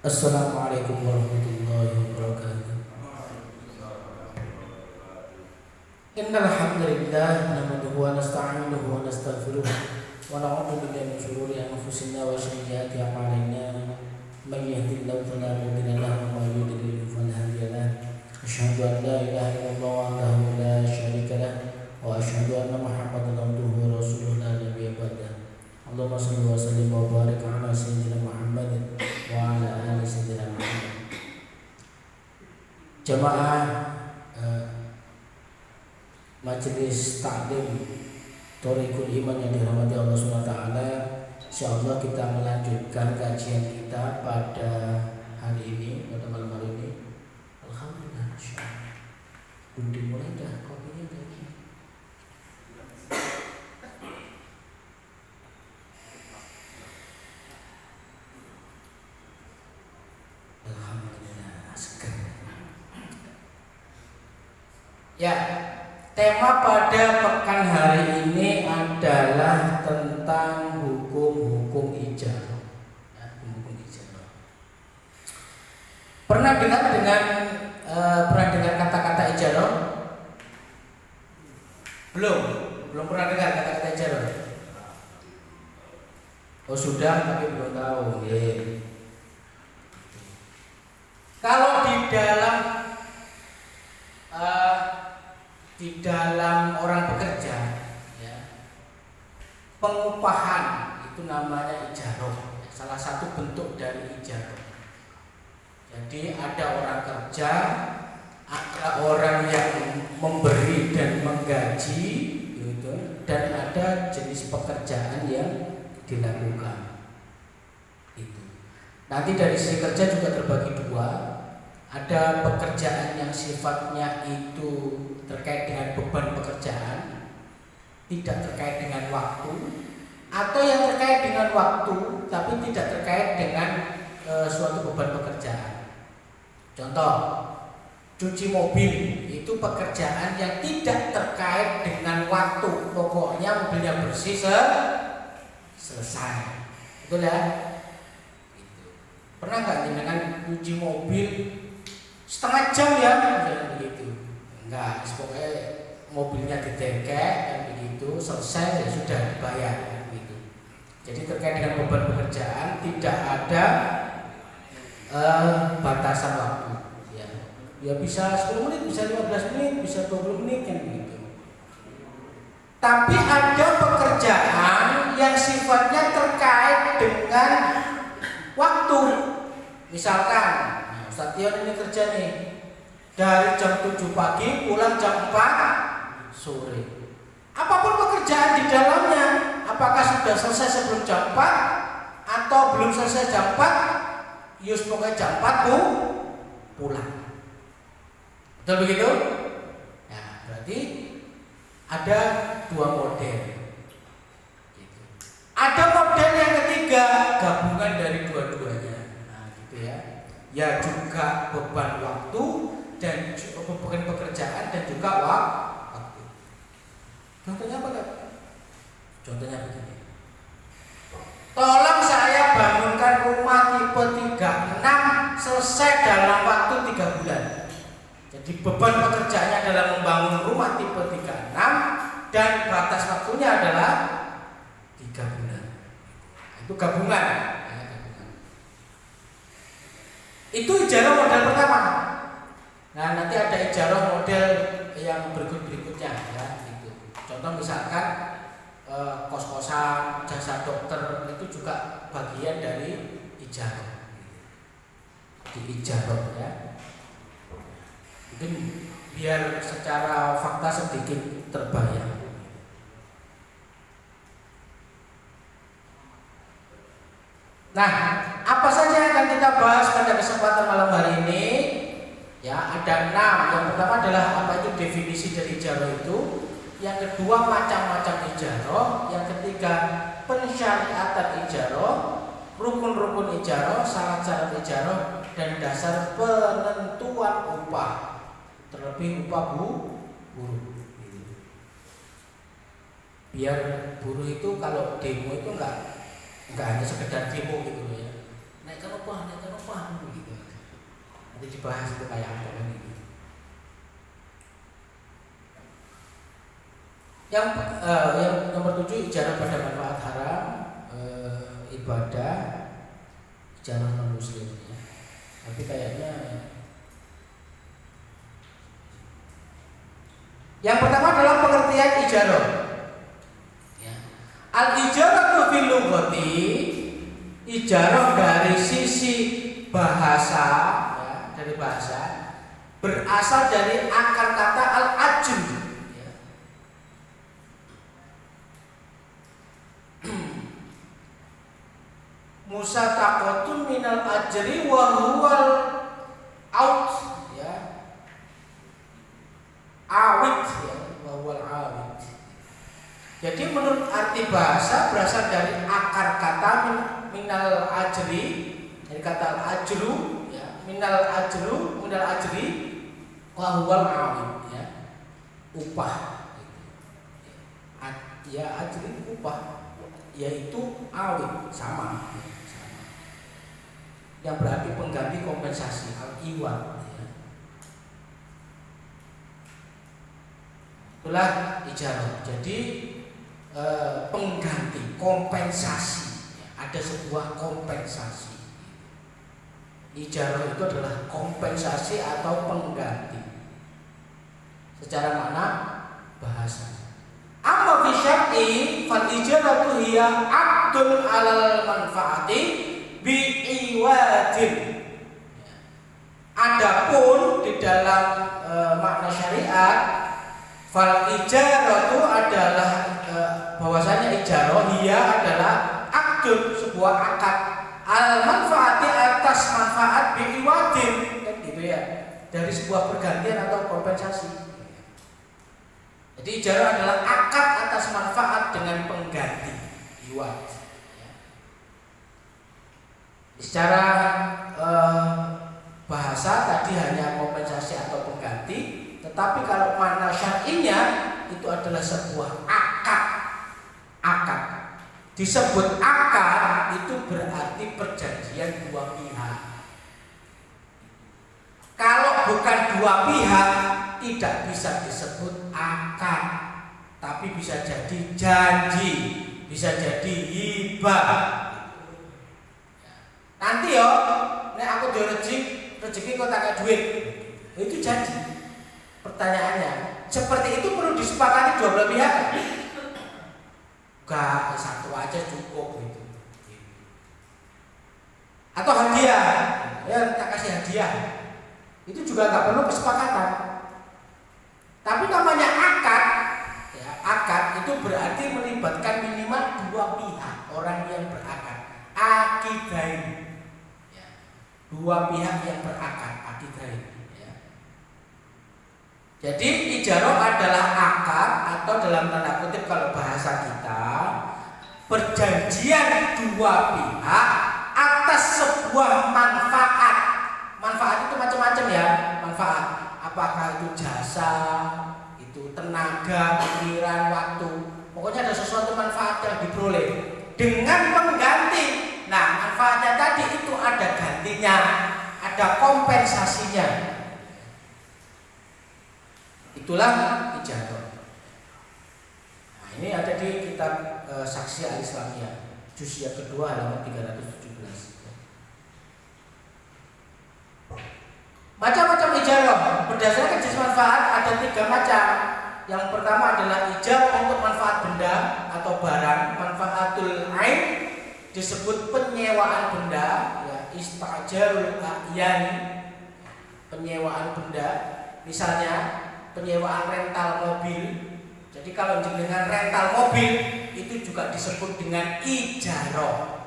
Assalamualaikum warahmatullahi wabarakatuh. Innal hamdalillah nahmaduhu wa nasta'inuhu wa nastaghfiruh wa na'udzu billahi min shururi anfusina wa sayyiati a'malina. May yahdihillahu fala mudilla lahu wa may yudlil fala hadiya lahu. Asyhadu an la ilaha illallah wahdahu la syarika lahu wa asyhadu anna Muhammadan abduhu wa rasuluhu la nabiyya ba'dahu. Allahumma shalli wa sallim wa barik ala sayyidina Muhammadin wa ala ali sayyidina Muhammad. Jamaah Majelis Taklim Thoriqul Iman yang dirahmati Allah SWT, insyaallah kita melanjutkan kajian kita pada hari ini, pada malam hari ini. Alhamdulillah, insyaallah. Belum dimulai dah, kopinya dah. Alhamdulillah, segar. Ya, tema pada pekan hari ini adalah tentang hukum-hukum ijarah. Ya, hukum ijarah. Pernah dengar kata-kata ijarah? Belum pernah dengar kata-kata ijarah. Oh sudah, tapi belum tahu. Yeah. Kalau di dalam orang bekerja, ya, pengupahan itu namanya ijarah, salah satu bentuk dari ijarah. Jadi ada orang kerja, ada orang yang memberi dan menggaji, gitu, dan ada jenis pekerjaan yang dilakukan. Itu. Nanti dari sisi kerja juga terbagi dua. Ada pekerjaan yang sifatnya itu terkait dengan beban pekerjaan, tidak terkait dengan waktu, atau yang terkait dengan waktu tapi tidak terkait dengan suatu beban pekerjaan. Contoh, cuci mobil itu pekerjaan yang tidak terkait dengan waktu, pokoknya mobilnya bersih selesai. Betul ya? Pernah nggak dengan cuci mobil setengah jam ya, misalnya begitu? Enggak, pokoknya mobilnya didengkek dan begitu selesai ya sudah dibayar gitu. Jadi terkait dengan beban pekerjaan tidak ada batasan waktu. Ya bisa 10 menit, bisa 15 menit, bisa 20 menit kan begitu. Tapi ada pekerjaan yang sifatnya terkait dengan waktu. Misalkan Ustaz Tion ini kerja nih dari jam 7 pagi pulang jam 4 sore. Apapun pekerjaan di dalamnya, apakah sudah selesai sebelum jam 4 atau belum selesai jam 4, yus pokoknya jam 4 pulang. Betul begitu? Ya, berarti ada dua model. Gitu. Ada model yang ketiga, gabungan dari dua-duanya. Nah, gitu ya. Ya juga beban waktu dan beban pekerjaan dan juga waktu. Contohnya apa kan? Contohnya begini. Tolong saya bangunkan rumah tipe 36 selesai dalam waktu 3 bulan. Jadi beban pekerjaannya adalah membangun rumah tipe 36 dan batas waktunya adalah 3 bulan. Itu gabungan. Itu ijarah model pertama. Nah nanti ada ijarah model yang berikutnya ya. Gitu. Contoh misalkan kos-kosan, jasa dokter itu juga bagian dari ijarah. Di ijarah ya. Mungkin biar secara fakta sedikit terbayang. Nah, apa saja yang akan kita bahas pada kesempatan malam hari ini? Ya, ada 6. Yang pertama adalah apa itu definisi dari ijarah itu. Yang kedua, macam-macam ijarah. Yang ketiga, pensyariatan ijarah, rukun-rukun ijarah, syarat-syarat ijarah, dan dasar penentuan upah. Terlebih upah buruh. Biar buruh itu kalau demo itu enggak hanya sekedar demo gitu ya. naikkan upah gitu. Nanti dibahas itu kayak apa kan ini. Yang nomor 7, ijarah pada manfaat haram, ibadah, ijarah non muslim ya. Tapi kayaknya yang pertama adalah pengertian ijarah. Ya. Al-ijarah fil lughati, ijarah dari sisi bahasa, ya, dari bahasa berasal dari akar kata al-ajr. Ya. Musataqatun minal ajri wa huwal out, ya. Awit, ya, wa huwal awit. Jadi menurut arti bahasa berasal dari akar kata minal ajri, dari kata al-ajru, ya, minal ajri wa huwal awit, ya. Upah. Ya, ajri upah, yaitu awit, sama. Yang berarti pengganti kompensasi, al-iwad, ya. Itulah ijarah. Jadi pengganti, kompensasi, ya. Ada sebuah kompensasi. Ijarah itu adalah kompensasi atau pengganti secara makna bahasa. Amma fi syar'i fal ijaratu hiya 'aqdun 'alal manfaati bi iwadin. Adapun di dalam makna syariat, fal ijaratu adalah bahwasanya ijarah dia adalah akdun, sebuah akad, al manfaati atas manfaat bi iwadin, kan gitu ya, dari sebuah pergantian atau kompensasi. Jadi ijarah adalah akad atas manfaat dengan pengganti, iwad. Secara bahasa tadi hanya kompensasi atau pengganti, tetapi kalau makna syar'inya itu adalah sebuah akad. Akad. Disebut akad itu berarti perjanjian dua pihak. Kalau bukan dua pihak tidak bisa disebut akad, tapi bisa jadi janji, bisa jadi hibah. Nanti yo, nek aku jual rezeki kok tak duit, itu janji. Pertanyaannya, seperti itu perlu disepakati dua belah pihak? Enggak, satu aja cukup gitu. Atau hadiah, ya tak kasih hadiah, itu juga nggak perlu kesepakatan. Tapi namanya akad, ya, akad itu berarti melibatkan minimal dua pihak orang yang berakad, akidain. Dua pihak yang berakad, akidain, ya. Jadi ijarah adalah akad atau dalam tanda kutip kalau bahasa kita, perjanjian dua pihak atas sebuah manfaat. Manfaat itu macam-macam ya, manfaat. Apakah itu jasa, itu tenaga, pikiran, waktu. Pokoknya ada sesuatu manfaat yang diperoleh dengan pengganti. Nah, manfaatnya tadi itu ada gantinya, ada kompensasinya. Itulah ijarah. Nah, ini ada di kitab Saksi Al-Islamiyah, juz yang kedua halaman 317. Macam-macam ijarah berdasarkan jenis manfaat ada 3 macam. Yang pertama adalah ijarah untuk manfaat benda atau barang, manfaatul ain, disebut penyewaan benda, ya, istajarul a'yan, penyewaan benda. Misalnya penyewaan rental mobil. Jadi kalau dengan rental mobil itu juga disebut dengan ijarah.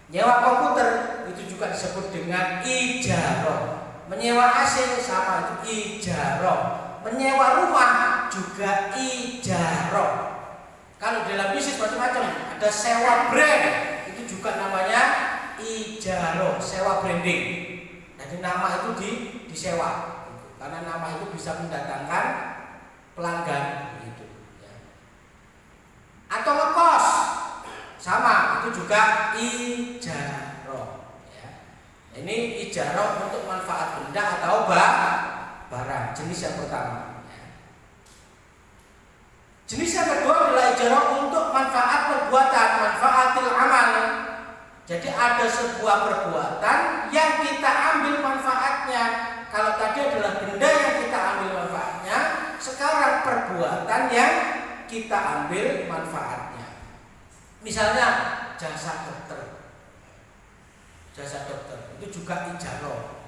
Nyewa komputer itu juga disebut dengan ijarah. Menyewa AC sama itu ijarah. Menyewa rumah juga ijarah. Kalau dalam bisnis macam-macam, ada sewa brand, itu juga namanya ijarah, sewa branding. Jadi nama itu disewa, karena nama itu bisa mendatangkan pelanggan, gitu. Atau ngekos, sama, itu juga ijarah. Ya. Ini ijarah untuk manfaat benda atau barang, jenis yang pertama. Jenis yang kedua adalah ijarah untuk manfaat perbuatan, manfaatil amal. Jadi ada sebuah perbuatan yang kita ambil manfaatnya. Kalau tadi adalah benda yang kita ambil manfaatnya, sekarang perbuatan yang kita ambil manfaatnya. Misalnya jasa dokter. Jasa dokter itu juga ijarah.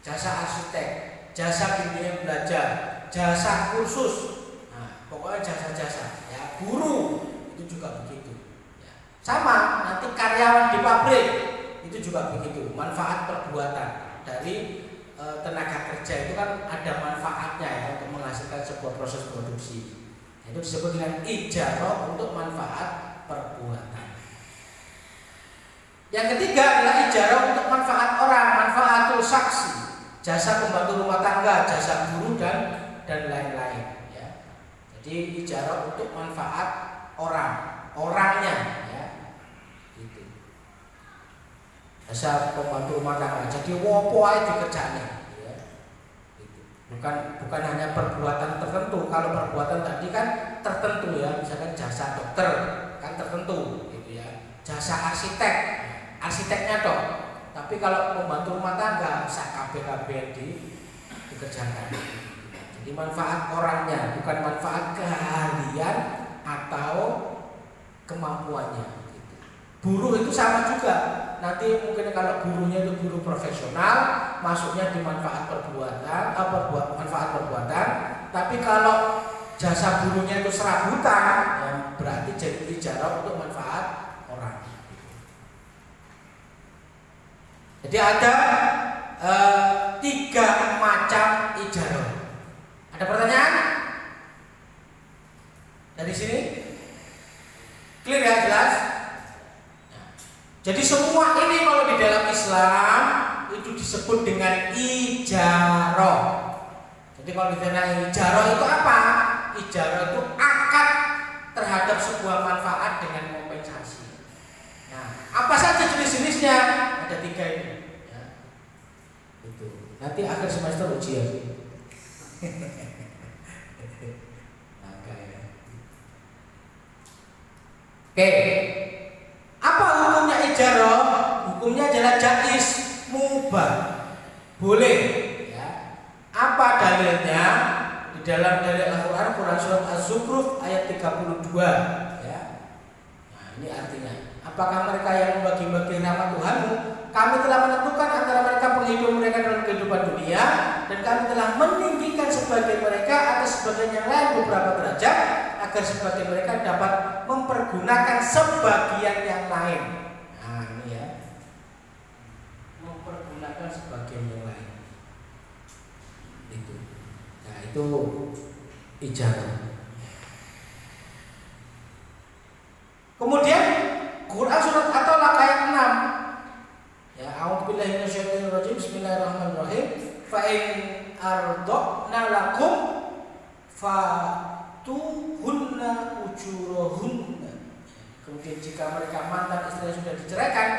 Jasa arsitek, jasa bimbingan belajar, jasa kursus. Nah, pokoknya jasa-jasa. Ya, guru itu juga begitu. Ya. Sama, nanti karyawan di pabrik itu juga begitu. Manfaat perbuatan dari tenaga kerja itu kan ada manfaatnya ya untuk menghasilkan sebuah proses produksi. Itu disebut dengan ijarah untuk manfaat perbuatan. Yang ketiga adalah ijarah untuk manfaat orang, manfaatul saksi, jasa pembantu rumah tangga, jasa guru dan lain-lain. Ya. Jadi ijarah untuk manfaat orangnya, ya. Gitu. Jasa pembantu rumah tangga. Jadi wopo ae dikerjane, ya. Gitu. Bukan hanya perbuatan tertentu. Kalau perbuatan tadi kan tertentu ya, misalkan jasa dokter kan tertentu, gitu ya. Jasa arsitek. Arsiteknya toh, tapi kalau membantu rumah tangga bisa KB dikerjakan. Jadi manfaat orangnya, bukan manfaat keahlian atau kemampuannya. Buruh itu sama juga. Nanti mungkin kalau buruhnya itu buruh profesional, masuknya di manfaat perbuatan, manfaat perbuatan. Tapi kalau jasa buruhnya itu serabutan, ya berarti jadi ijarah untuk manfaat orang. Jadi ada 3 macam ijarah. Ada pertanyaan? Dari sini? Clear ya, jelas? Jadi semua ini kalau di dalam Islam itu disebut dengan ijarah. Jadi kalau ditanya ijarah itu apa? Ijarah itu akad terhadap sebuah manfaat dengan kompensasi. Nah, apa saja jenis-jenisnya? Ada 3 ini. Ya. Itu. Nanti akhir semester ujian. Oke. Apa hukumnya ijarah? Hukumnya adalah jaiz, mubah, boleh. Ya. Apa dalilnya? Di dalam dalil Al-Quran, Quran surat Az-Zukhruf ayat 32. Ya. Nah, ini artinya, apakah mereka yang membagi-bagi rahmat Tuhanmu? Kami telah menentukan antara mereka penghidupan mereka dalam kehidupan dunia, dan kami telah meninggikan sebagian mereka atas sebagian yang lain beberapa derajat, agar sebagian mereka dapat mempergunakan sebagian yang lain. Nah ini ya, mempergunakan sebagian yang lain. Itu. Nah itu ijarah. Kemudian Quran surat At-Talaq ayat 6. Ya, a'udzubillahi minasyaitonirrajim. Bismillahirrahmanirrahim. Fa in arda'na lakum fatuhunna ujurahunna. Kemudian jika mereka mantan istri sudah diceraikan,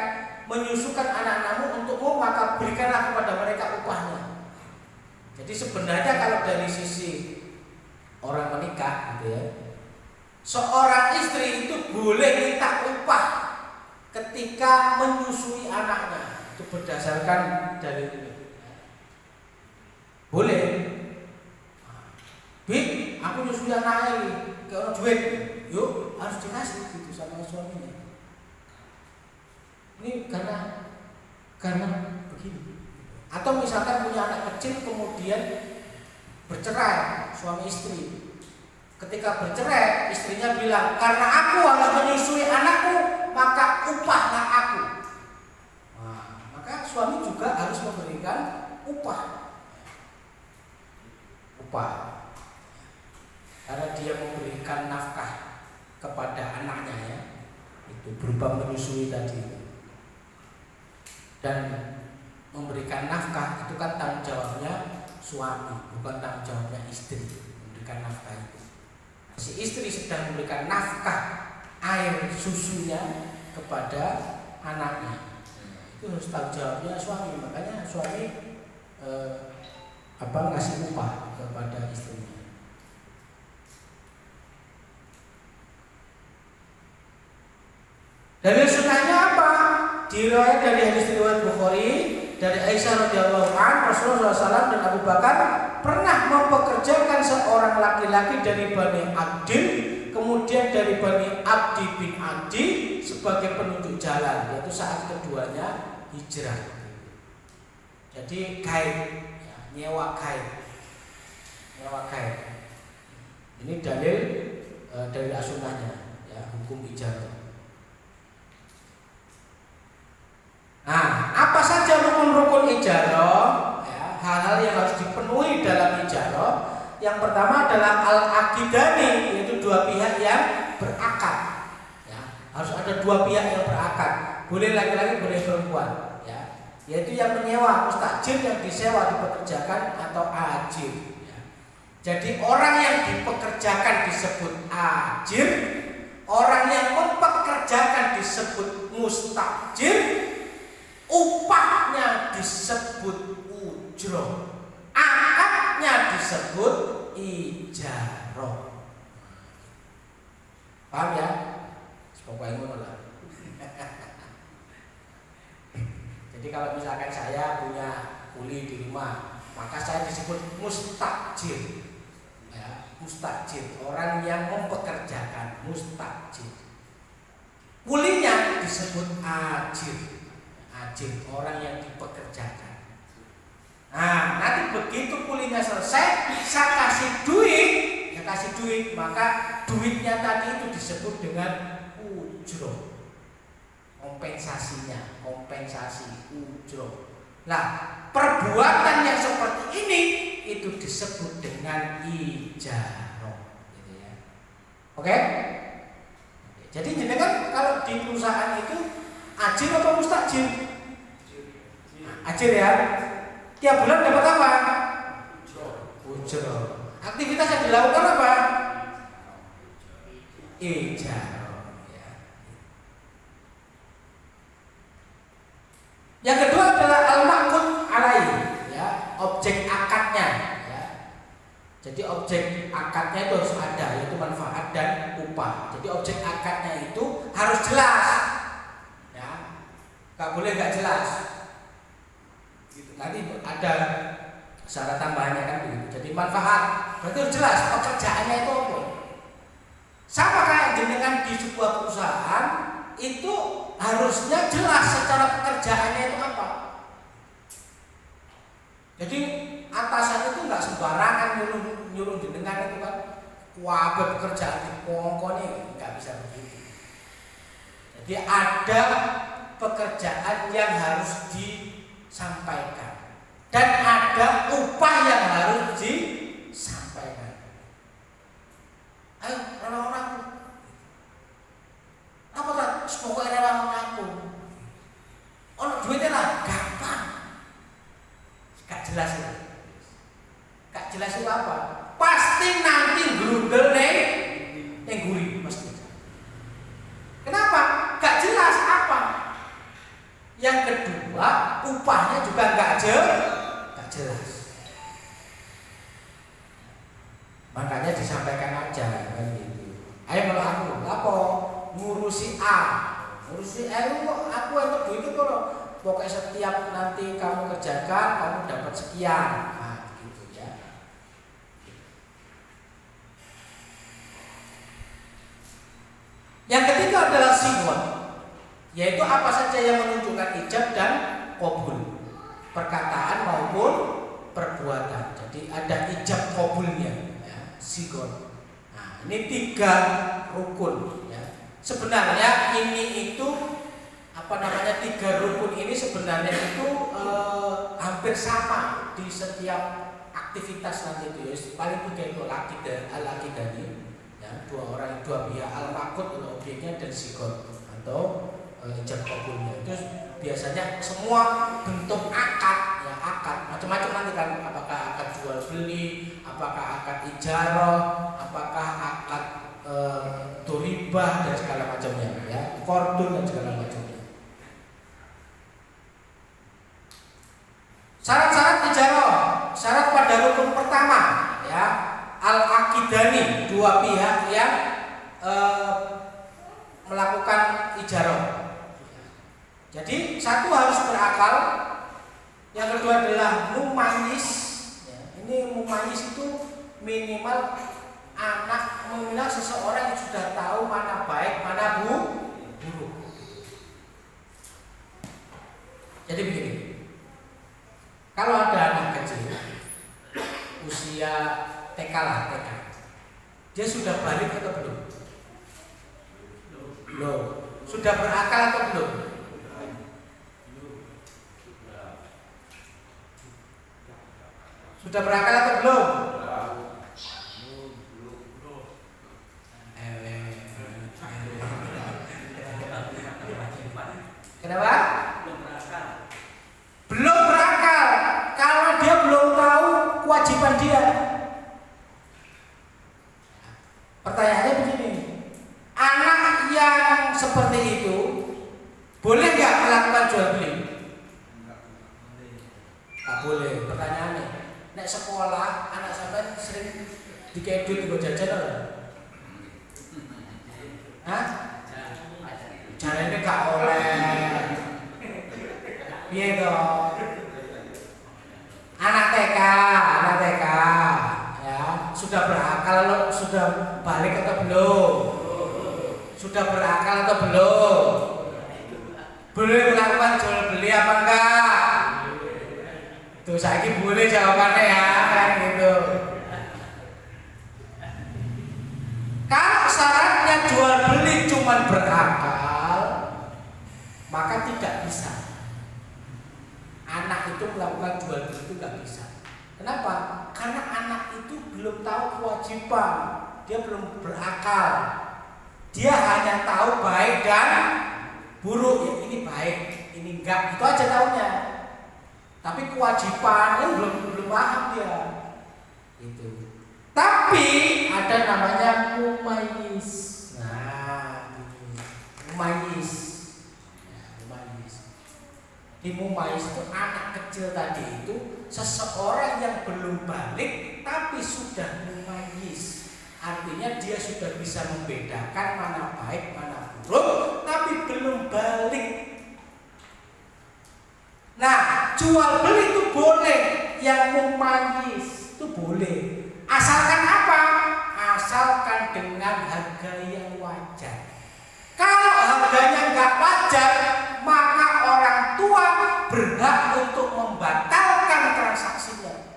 menyusukan anak-anakmu untukmu, maka berikanlah kepada mereka upahnya. Jadi sebenarnya kalau dari sisi orang menikah gitu ya, seorang istri itu boleh minta upah ketika menyusui anaknya. Itu berdasarkan dalil ini. Boleh. Bik, aku nyusui anaknya ini, kayak orang duit. Yuk, harus dikasih gitu sama suaminya. Ini karena begini. Atau misalkan punya anak kecil kemudian bercerai suami istri. Ketika bercerai, istrinya bilang, karena aku harus menyusui anakku, maka upahlah aku. Nah, maka suami juga harus memberikan upah. Karena dia memberikan nafkah kepada anaknya ya, itu berupa menyusui tadi. Dan memberikan nafkah itu kan tanggung jawabnya suami, bukan tanggung jawabnya istri. Memberikan nafkah itu. Si istri sedang memberikan nafkah air susunya kepada anaknya. itu harus tanggung jawabnya suami. Makanya suami ngasih upah kepada istrinya. Dalil sunnahnya apa? Diriwayat dari hadis riwayat Bukhari dari Aisyah radhiyallahu anha, Rasulullah SAW dan Abu Bakar pernah mempekerjakan seorang laki-laki dari Bani Abdin, kemudian dari Bani Abdi bin Adi sebagai penunjuk jalan, yaitu saat keduanya hijrah. Jadi guide, ya, nyewa guide. Ini dalil dari as-sunnahnya, ya, hukum ijarah. Nah, apa saja rukun-rukun ijarah? Ya, hal-hal yang harus dipenuhi dalam ijarah. Yang pertama adalah al-aqidani, yaitu dua pihak yang berakad. Ya, harus ada dua pihak yang berakad. Boleh laki-laki, boleh perempuan. Ya, yaitu yang menyewa, mustajir, yang disewa, dipekerjakan atau ajir. Ya. Jadi orang yang dipekerjakan disebut ajir, orang yang mempekerjakan disebut mustajir. Upahnya disebut ujroh, akadnya disebut ijarah. Paham ya? Pokoknya ngono lah. Jadi kalau misalkan saya punya kuli di rumah, maka saya disebut mustajir. Ya, mustajir, orang yang mempekerjakan, mustajir. Kulinya disebut ajir. Ajir, orang yang dipekerjakan. Nah, nanti begitu kulinya selesai, saya kasih duit, maka duitnya tadi itu disebut dengan ujroh. Kompensasi ujroh. Nah, perbuatan yang seperti ini itu disebut dengan ijarah, gitu ya. Oke? Jadi jenengan kalau di perusahaan itu ajir atau mustajir? Ajir ya. Tiap bulan dapat apa? Ujroh. Aktivitas yang dilakukan apa? Ijarah. Ya. Yang kedua adalah al-maqud alaih, ya, objek akadnya. Ya. Jadi objek akadnya itu harus ada, yaitu manfaat dan upah. Jadi objek akadnya itu harus jelas. Gak boleh gak jelas. Gitu. Nanti ada syarat tambahannya kan begitu. Jadi manfaat berarti harus jelas pekerjaannya itu apa. Sama kayak dengan di sebuah perusahaan itu harusnya jelas secara pekerjaannya itu apa. Jadi atasan itu nggak sembarangan nyuruh jenengan itu kan. Wah, pekerjaan di pokoknya nggak bisa begitu. Jadi ada pekerjaan yang harus disampaikan dan ada upah yang harus disampaikan. Ayo, orang-orang apa tak? Pokoknya orang aku. Ono duitnya lah, gampang. Gak jelas itu. Gak jelas itu apa? Pasti nanti grundel neng gurih pasti. Kenapa? Gak jelas apa? Yang kedua, upahnya juga gak jelas. Makanya disampaikan aja kan gitu. Ayo kalau aku, apa? Ngurusi A. Ngurusi A itu aku itu duit itu kalau pokoknya setiap nanti kamu kerjakan, kamu dapat sekian. Nah, gitu ya. Yang ketiga adalah sigon, yaitu apa saja yang menunjukkan ijab dan qabul, perkataan maupun perbuatan. Jadi ada ijab qabulnya, ya, sigon. Nah, ini 3 rukun. Ya. Sebenarnya ini itu 3 rukun ini sebenarnya itu hampir sama di setiap aktivitas nanti itu. Ya. Paling 3 itu al-aqidani, ya, 2 orang 2 pihak, al-maqud itu objeknya dan sigon atau ijab qabulnya. Itu biasanya semua bentuk akad, ya, akad macam-macam nanti kan, apakah akad jual beli, apakah akad ijarah, apakah akad doribah dan segala macamnya, ya, kordun dan segala macamnya. tahun pertama, ya, al-aqidani, dua pihak yang melakukan ijarah. Jadi satu harus berakal, yang kedua adalah mumayyiz. Ini mumayyiz itu minimal seseorang yang sudah tahu mana baik, mana buruk. Jadi begini, kalau ada anak kecil usia TK lah, dia sudah balik atau belum? Belum. Sudah berakal atau belum? Sudah berakal atau belum? Kenapa? Belum berakal. Kalau dia belum tahu kewajiban dia. Pertanyaannya begini, anak yang seperti itu boleh nggak melakukan jual beli? Tak boleh. Pertanyaannya, nek sekolah anak sampai sering dikei duit nggo jajan ora? Hah? Jarene gak oleh. Piye to? Anak TK, ya, sudah berakal, sudah balik atau belum? Sudah berakal atau belum? Boleh melakukan jual beli apa enggak? Tuh saiki boleh jawabannya ya, kan gitu. Kalau syaratnya jual beli cuma berakal, maka tidak bisa. Anak itu melakukan jual beli itu nggak bisa. Kenapa? Karena anak itu belum tahu kewajiban, dia belum berakal. Dia hanya tahu baik dan buruk. Ya, ini baik, ini enggak, itu aja taunya. Tapi kewajibannya belum paham dia. Itu. Tapi ada namanya mumayyiz. Nah, mumayyiz. Di mumayyiz itu anak kecil tadi itu seseorang yang belum balik tapi sudah mumayyiz. Artinya dia sudah bisa membedakan mana baik, mana buruk, tapi belum balik. Nah, jual beli itu boleh, yang mumayyiz itu boleh. Asalkan apa? Asalkan dengan harga yang wajar. Kalau harganya nggak wajar, maka orang tua berhak untuk membatalkan transaksinya.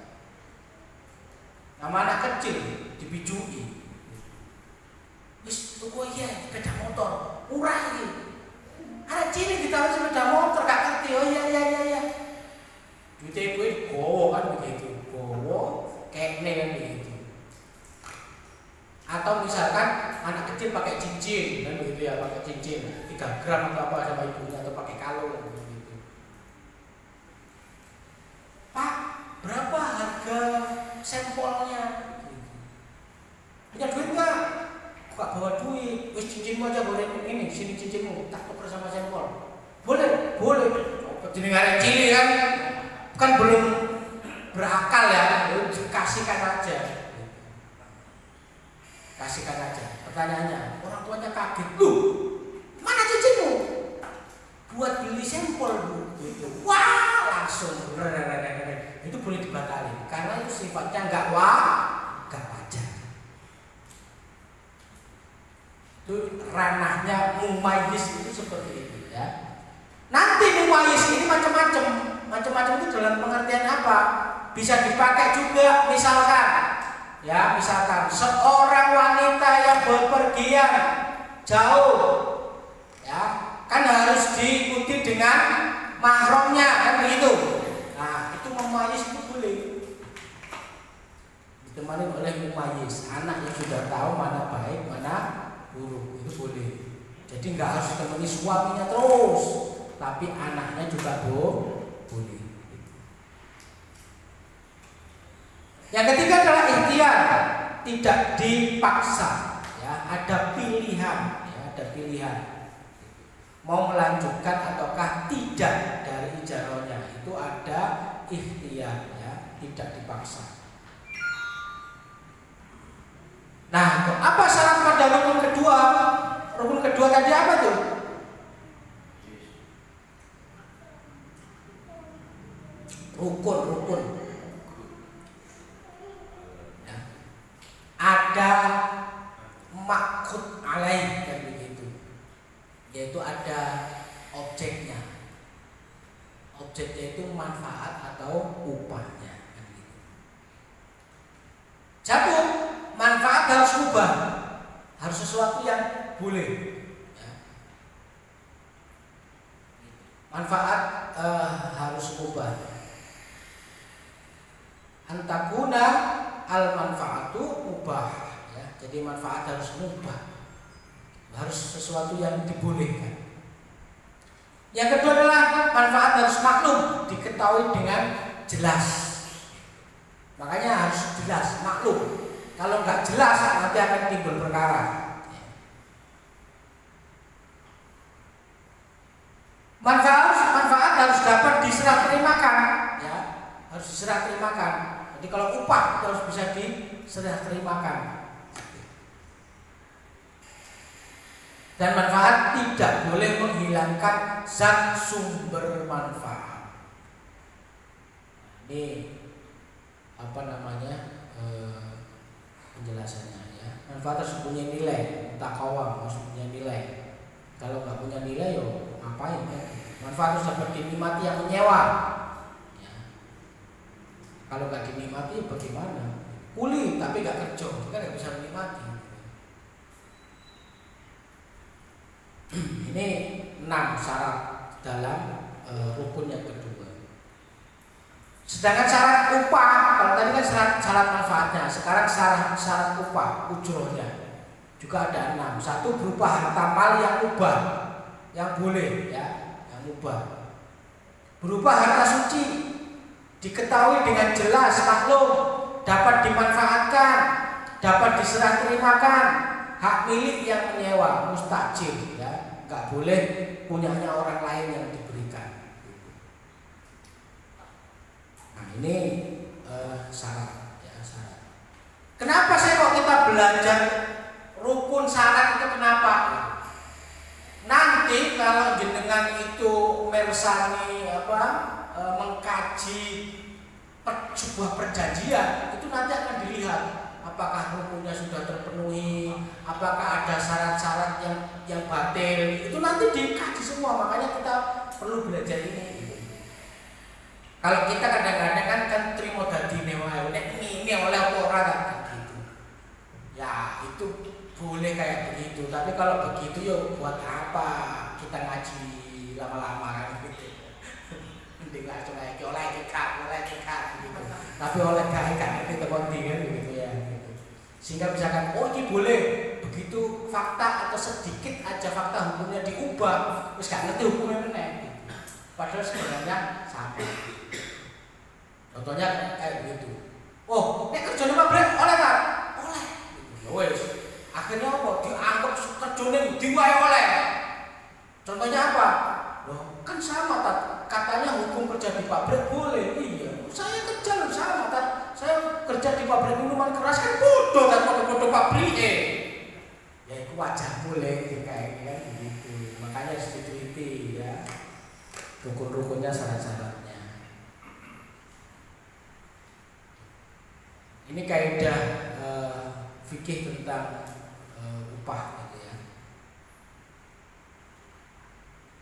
Nama anak kecil dibijui. Wis tuku iya sepeda motor, murah iki. Anak cilik ditaruh sepeda motor gak ngerti. Oh iya. Duitnya gue gowo kan begitu. Gowo kene kan begitu. Atau misalkan anak kecil pakai cincin kan begitu ya, pakai cincin 3 gram atau apa sama ibunya, atau pakai kalung kan begitu. Pak, berapa harga sampelnya? Punya duit nggak? Kok bawa duit? Wis cincinmu aja boleh ini, sini cincinmu, tak tuker sama sampel. Boleh. Jenengan cilik kan belum berakal ya, kasihkan aja. Kasihkan aja. Pertanyaannya, orang tuanya kaget, "Loh, mana cincinmu?" "Buat beli sampel, Bu." Gitu. Wah, langsung. Itu boleh dibatalkan karena itu sifatnya enggak wajar. Itu ranahnya mumayyiz itu seperti itu ya. Nanti mumayyiz ini macam-macam itu dalam pengertian apa? Bisa dipakai juga misalkan seorang wanita yang bepergian jauh, ya, kan harus diikuti dengan mahramnya kan begitu. Nah, itu mumayyiz itu boleh ditemani oleh mumayyiz, anak yang sudah tahu mana baik, mana buruk, itu boleh. Jadi nggak harus ditemani suaminya terus, tapi anaknya juga boleh. Yang ketiga adalah ikhtiar, tidak dipaksa, ya, ada pilihan, ya, ada pilihan. Mau melanjutkan ataukah tidak dari ijarahnya, itu ada ikhtiar, ya, tidak dipaksa. Nah, apa syarat pada rukun kedua? Rukun kedua tadi apa tuh? Rukun. Ya. Ada maksud alaih kan begitu, yaitu ada objeknya. Objeknya itu manfaat atau upahnya kan gitu. Satu, manfaat harus ubah, harus sesuatu yang boleh ya. Manfaat harus ubah. Antakuna al manfaatu ubah ya. Jadi manfaat harus ubah, harus sesuatu yang dibolehkan. Yang kedua adalah manfaat harus maklum, diketahui dengan jelas. Makanya harus jelas, maklum. Kalau nggak jelas nanti akan timbul perkara. Manfaat harus dapat diserah terimakan, ya, harus diserah terimakan. Jadi kalau upah harus bisa diserah terimakan. Dan manfaat tidak boleh menghilangkan zat sumber manfaat. Ini apa namanya penjelasannya ya. Manfaat harus punya nilai, takawam harus punya nilai. Kalau nggak punya nilai yo ngapain kan? Manfaat harus dapat dinikmati yang menyewa. Ya. Kalau nggak dinikmati bagaimana? Kuli tapi nggak kerja, kita nggak bisa menikmati. Ini 6 syarat dalam rukun yang kedua. Sedangkan syarat upah, kalau tadi kan syarat manfaatnya, sekarang syarat upah, ujrohnya juga ada 6. Satu berupa harta mal yang ubah, yang boleh ya, yang ubah. Berupa harta suci, diketahui dengan jelas, maklum, dapat dimanfaatkan, dapat diserah terimakan, hak milik yang menyewa, mustajir ya. Nggak boleh punyanya orang lain yang diberikan. Nah ini syarat ya, syarat. Kenapa sih kok kita belajar rukun syarat itu kenapa? Nanti kalau jenengan itu mersani mengkaji sebuah perjanjian itu nanti akan dilihat apakah rukunnya sudah terpenuhi, apakah ada syarat-syarat yang batil, itu nanti dikaji semua. Makanya kita perlu belajar ini. Kalau kita kadang-kadang kan terima dadi newae, ini oleh orang kan gitu. Ya itu boleh kayak begitu. Tapi kalau begitu ya buat apa kita ngaji lama-lama kan gitu. Mending langsung aja oleh dekat gitu. Tapi oleh kan itu penting kan gitu ya. Sehingga misalkan ini boleh, begitu fakta atau sedikit aja fakta hukumnya diubah, terus gak ngerti hukumnya benar. Padahal sebenarnya sama. Contohnya kayak begitu. Nek kerjanya pabrik oleh kan? Oleh. Wes. Akhirnya apa? Dianggap kerjanya diwae oleh. Contohnya apa? Loh, kan sama katanya hukum kerja di pabrik boleh. Iya. Saya kerja sama saya kerja di pabrik minuman keras kan bodoh kan foto-foto pabrik ya itu wajar boleh kayak kan begitu. Makanya harus diteliti ya rukun-rukunnya, syarat-syaratnya. Ini kaidah fikih tentang upah gitu ya.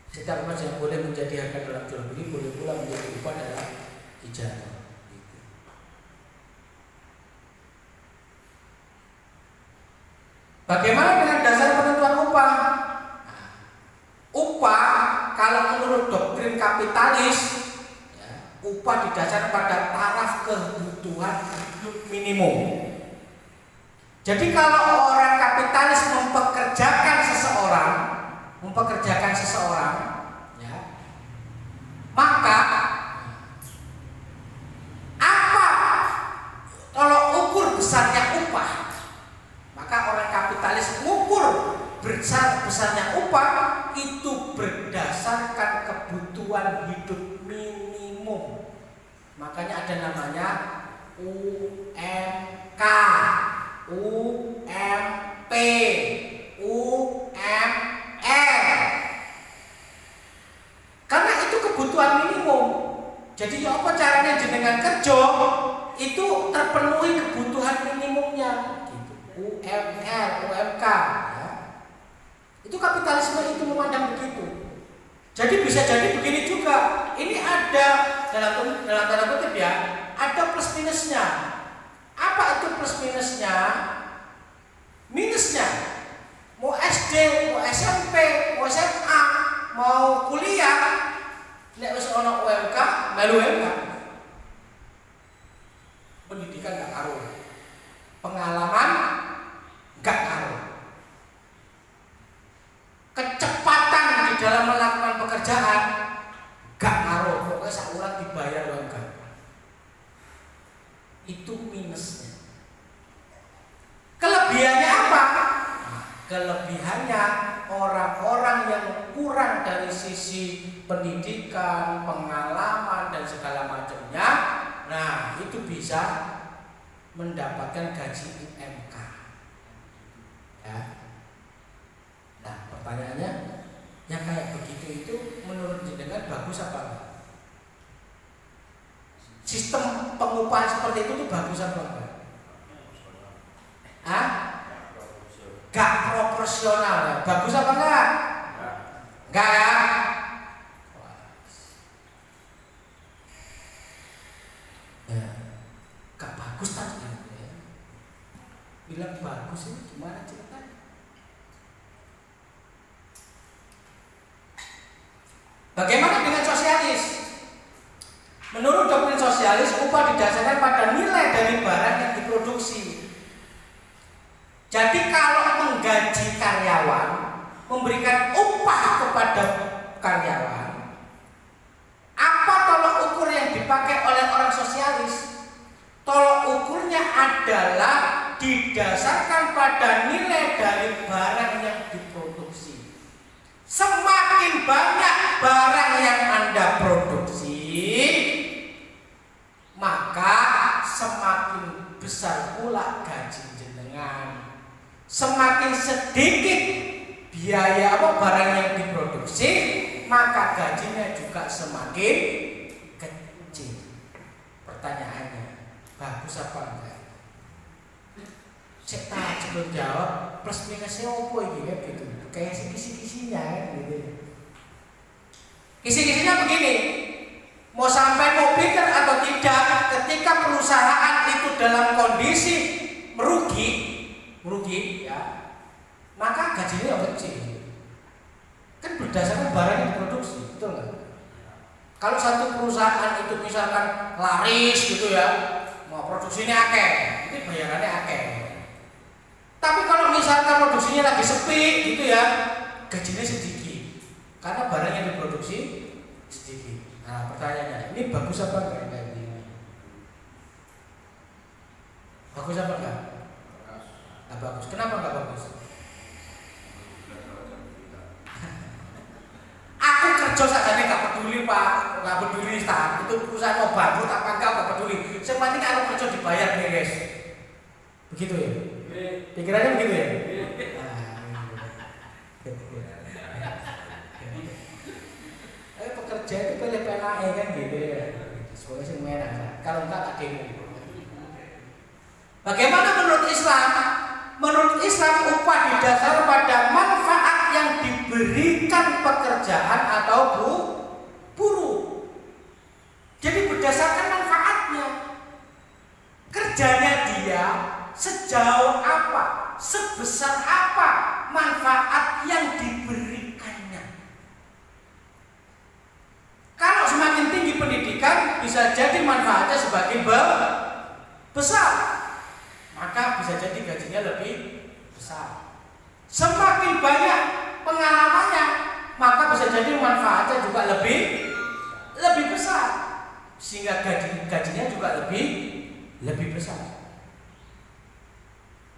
Setiap emas yang boleh menjadi harga dalam jual beli boleh pula menjadi upah dalam ijarah. Bagaimana dengan dasar penentuan upah? Upah kalau menurut doktrin kapitalis ya, upah didasarkan pada taraf kebutuhan hidup minimum. Jadi kalau orang kapitalis mempekerjakan seseorang ya, maka apa kalau ukur besarnya upah? Maka orang kapitalis mengukur besarnya upah itu berdasarkan kebutuhan hidup minimum. Makanya ada namanya UMK. UMK UMR. Karena itu kebutuhan minimum. Jadi ya apa caranya jenengan kerja itu terpenuhi kebutuhan minimumnya gitu. UMR, UMK ya. Itu kapitalisme itu memandang begitu. Jadi bisa jadi begini juga. Ini ada dalam tanda kutip ya, ada plus minusnya. Apa itu plus minusnya? Minusnya mau SD, mau SMP, mau SMA, mau kuliah, nek wis ana UMK, melu UMK. Pendidikan gak ngaruh. Pengalaman gak ngaruh. Kecepatan di dalam melakukan pekerjaan gak ngaruh. Pokoknya sakuran dibayar UMK. Itu minusnya. Kelebihannya apa? Kelebihannya orang-orang yang kurang dari sisi pendidikan, pengalaman dan segala macamnya, nah itu bisa mendapatkan gaji UMK. Ya. Nah pertanyaannya, yang kayak begitu itu menurut jenengan bagus apa enggak? Sistem pengupahan seperti itu tuh bagus apa enggak? Hah? Gak proporsional ya. Bagus apa enggak? Enggak ya? Ya. Gak bagus tadi ya. Bilang bagus ini gimana ceritanya? Bagaimana dengan sosialis? Menurut doktrin sosialis, upah didasarkan pada nilai dari barang yang diproduksi. Jadi kalau menggaji karyawan, memberikan upah kepada karyawan, apa tolok ukur yang dipakai oleh orang sosialis? Tolok ukurnya adalah didasarkan pada nilai dari barang yang diproduksi. Semakin banyak barang yang Anda produksi, maka semakin besar pula gaji jenengan. Semakin sedikit biaya barang yang diproduksi, maka gajinya juga semakin kecil. Pertanyaannya, bagus apa enggak? Saya tak sebelum jawab, plus minusnya apa ini kan gitu. Kayak kisi-kisinya kan gitu. Kisi-kisinya begini, mau sampai mau pinter atau tidak, ketika perusahaan itu dalam kondisi merugi ya, maka gajinya kecil. Kan berdasarkan barang yang diproduksi, betul nggak? Kalau satu perusahaan itu misalkan laris gitu ya, mau produksinya akeh, itu bayarannya akeh. Tapi kalau misalkan produksinya lagi sepi gitu ya, gajinya sedikit, karena barang yang diproduksi sedikit. Nah pertanyaannya, ini bagus apa enggak kayak gini? Bagus apa enggak? Nah, bagus. Kenapa enggak bagus? Aku kerja sakjane gak peduli Pak, gak peduli Ustaz. Itu perusahaan mau bangkrut apa enggak gak peduli. Yang penting aku kerja dibayar beres. Begitu ya? Pikirannya begitu ya? Pekerja itu pilih PNAE kan gitu ya. Semoga sih merah. Kalau enggak tak demo. Bagaimana menurut Islam? Menurut Islam upah didasarkan pada manfaat yang diberikan pekerjaan atau buruh. Jadi berdasarkan manfaatnya. Kerjanya dia sejauh apa, sebesar apa manfaat yang diberikannya. Kalau semakin tinggi pendidikan, bisa jadi manfaatnya semakin besar, maka bisa jadi gajinya lebih besar. Semakin banyak pengalamannya, maka bisa jadi manfaatnya juga lebih besar, sehingga gajinya juga lebih besar.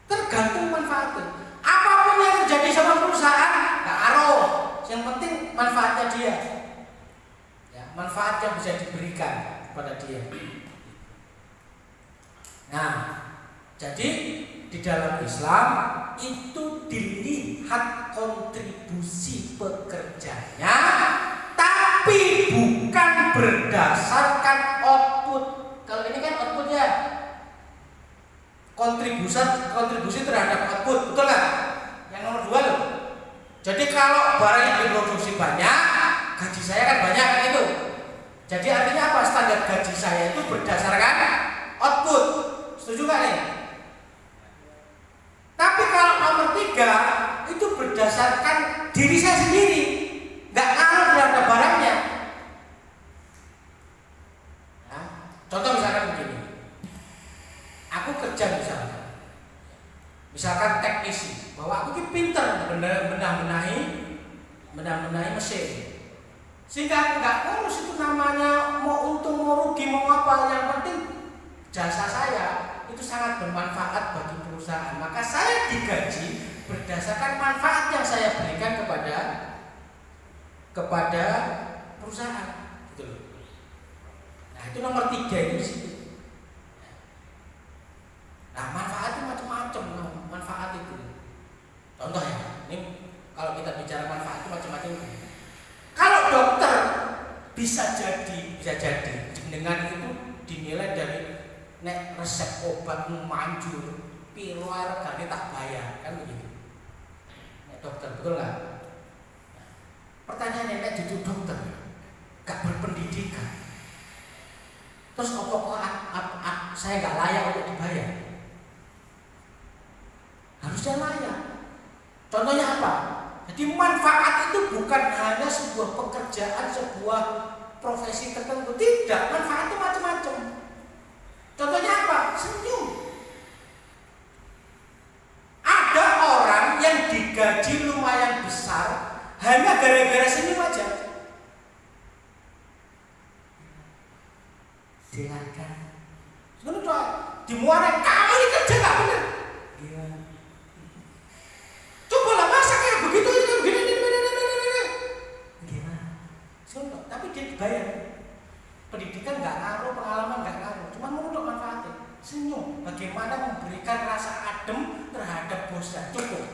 Tergantung manfaatnya. Apapun yang terjadi sama perusahaan, nggak aruh. Yang penting manfaatnya dia. Ya, manfaat yang bisa diberikan kepada dia. Nah, jadi di dalam Islam itu dilihat kontribusi pekerjanya, tapi bukan berdasarkan output. Kalau ini kan outputnya kontribusi terhadap output, betul nggak? Yang nomor 2 loh. Jadi kalau barang yang diproduksi banyak, gaji saya kan banyak kan itu. Jadi artinya apa? Standar gaji saya itu berdasarkan output. Setuju nggak nih? Tapi kalau nomor 3 itu berdasarkan diri saya sendiri, nggak ngaruh terhadap barangnya. Nah, contoh misalkan begini, aku kerja misalkan teknisi, bahwa aku ini pinter benahi mesin, sehingga nggak ngurus itu namanya mau untung mau rugi mau apa, yang penting jasa saya itu sangat bermanfaat bagi perusahaan, maka saya digaji berdasarkan manfaat yang saya berikan kepada perusahaan, gitu loh. Nah itu nomor 3 itu sih. Nah manfaat itu macam-macam, manfaat itu. Contoh ya, ini kalau kita bicara manfaat itu macam-macam. Kalau dokter bisa jadi dengan itu dinilai dari nek resep obat manjur piro regane tak bayar, kan begitu. Nek dokter, betul nggak? Pertanyaannya, nek jadi dokter gak berpendidikan, terus saya nggak layak untuk dibayar? Harusnya layak. Contohnya apa? Jadi manfaat itu bukan hanya sebuah pekerjaan, sebuah profesi tertentu. Tidak, manfaat itu macam-macam. Contohnya apa? Senyum. Ada orang yang digaji lumayan besar hanya gara-gara senyum aja. Silakan. Sebenarnya dimuarakan, kamu ini kerja nggak benar. Coba lah masa kayak begitu ini begini. Gimana? Tapi dia dibayar. Pendidikan nggak ngaruh, pengalaman nggak ngaruh, cuma untuk manfaatnya. Senyum, bagaimana memberikan rasa adem terhadap bosnya, cukup.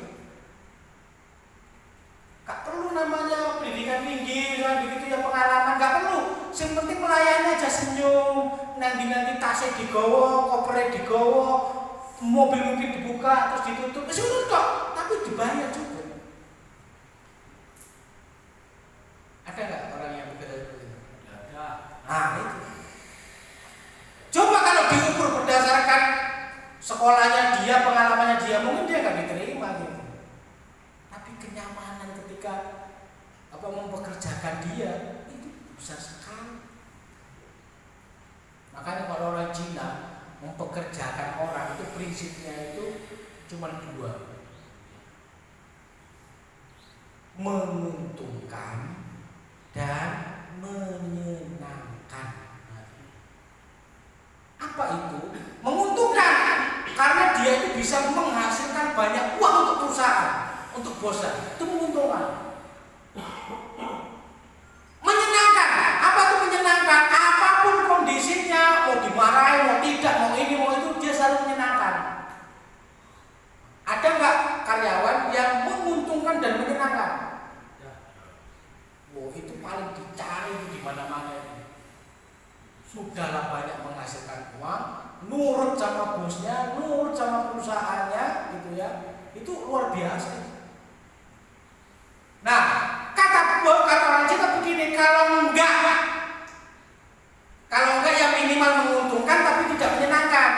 Gak perlu namanya pendidikan tinggi, begitu ya pengalaman, gak perlu. Yang penting melayani aja, senyum. Nanti tasnya digowo, kopernya digowo, mobil mungkin dibuka terus ditutup, sudah kok, tapi dibayar juga. Ada nggak orang yang begitu? Ada. Nah itu. Coba kalau diukur berdasarkan sekolahnya dia, pengalamannya dia, mungkin dia nggak diterima gitu. Tapi kenyamanan ketika mempekerjakan dia itu besar sekali. Makanya kalau orang Cina mempekerjakan orang itu prinsipnya itu cuma 2, menguntungkan dan menyenangkan. Apa itu? Menguntungkan karena dia itu bisa menghasilkan banyak uang untuk perusahaan, untuk bosnya, itu menguntungkan. Menyenangkan, apa itu menyenangkan? Apapun kondisinya, mau dimarahi, mau tidak, mau ini, mau itu, dia selalu menyenangkan. Ada nggak karyawan yang menguntungkan dan menyenangkan? Oh, itu paling dicari di mana-mana. Sudahlah banyak menghasilkan uang, nurut sama bosnya, nurut sama perusahaannya, gitu ya. Itu luar biasa. Nah, kata orang Cina begini, kalau enggak ya minimal menguntungkan tapi tidak menyenangkan.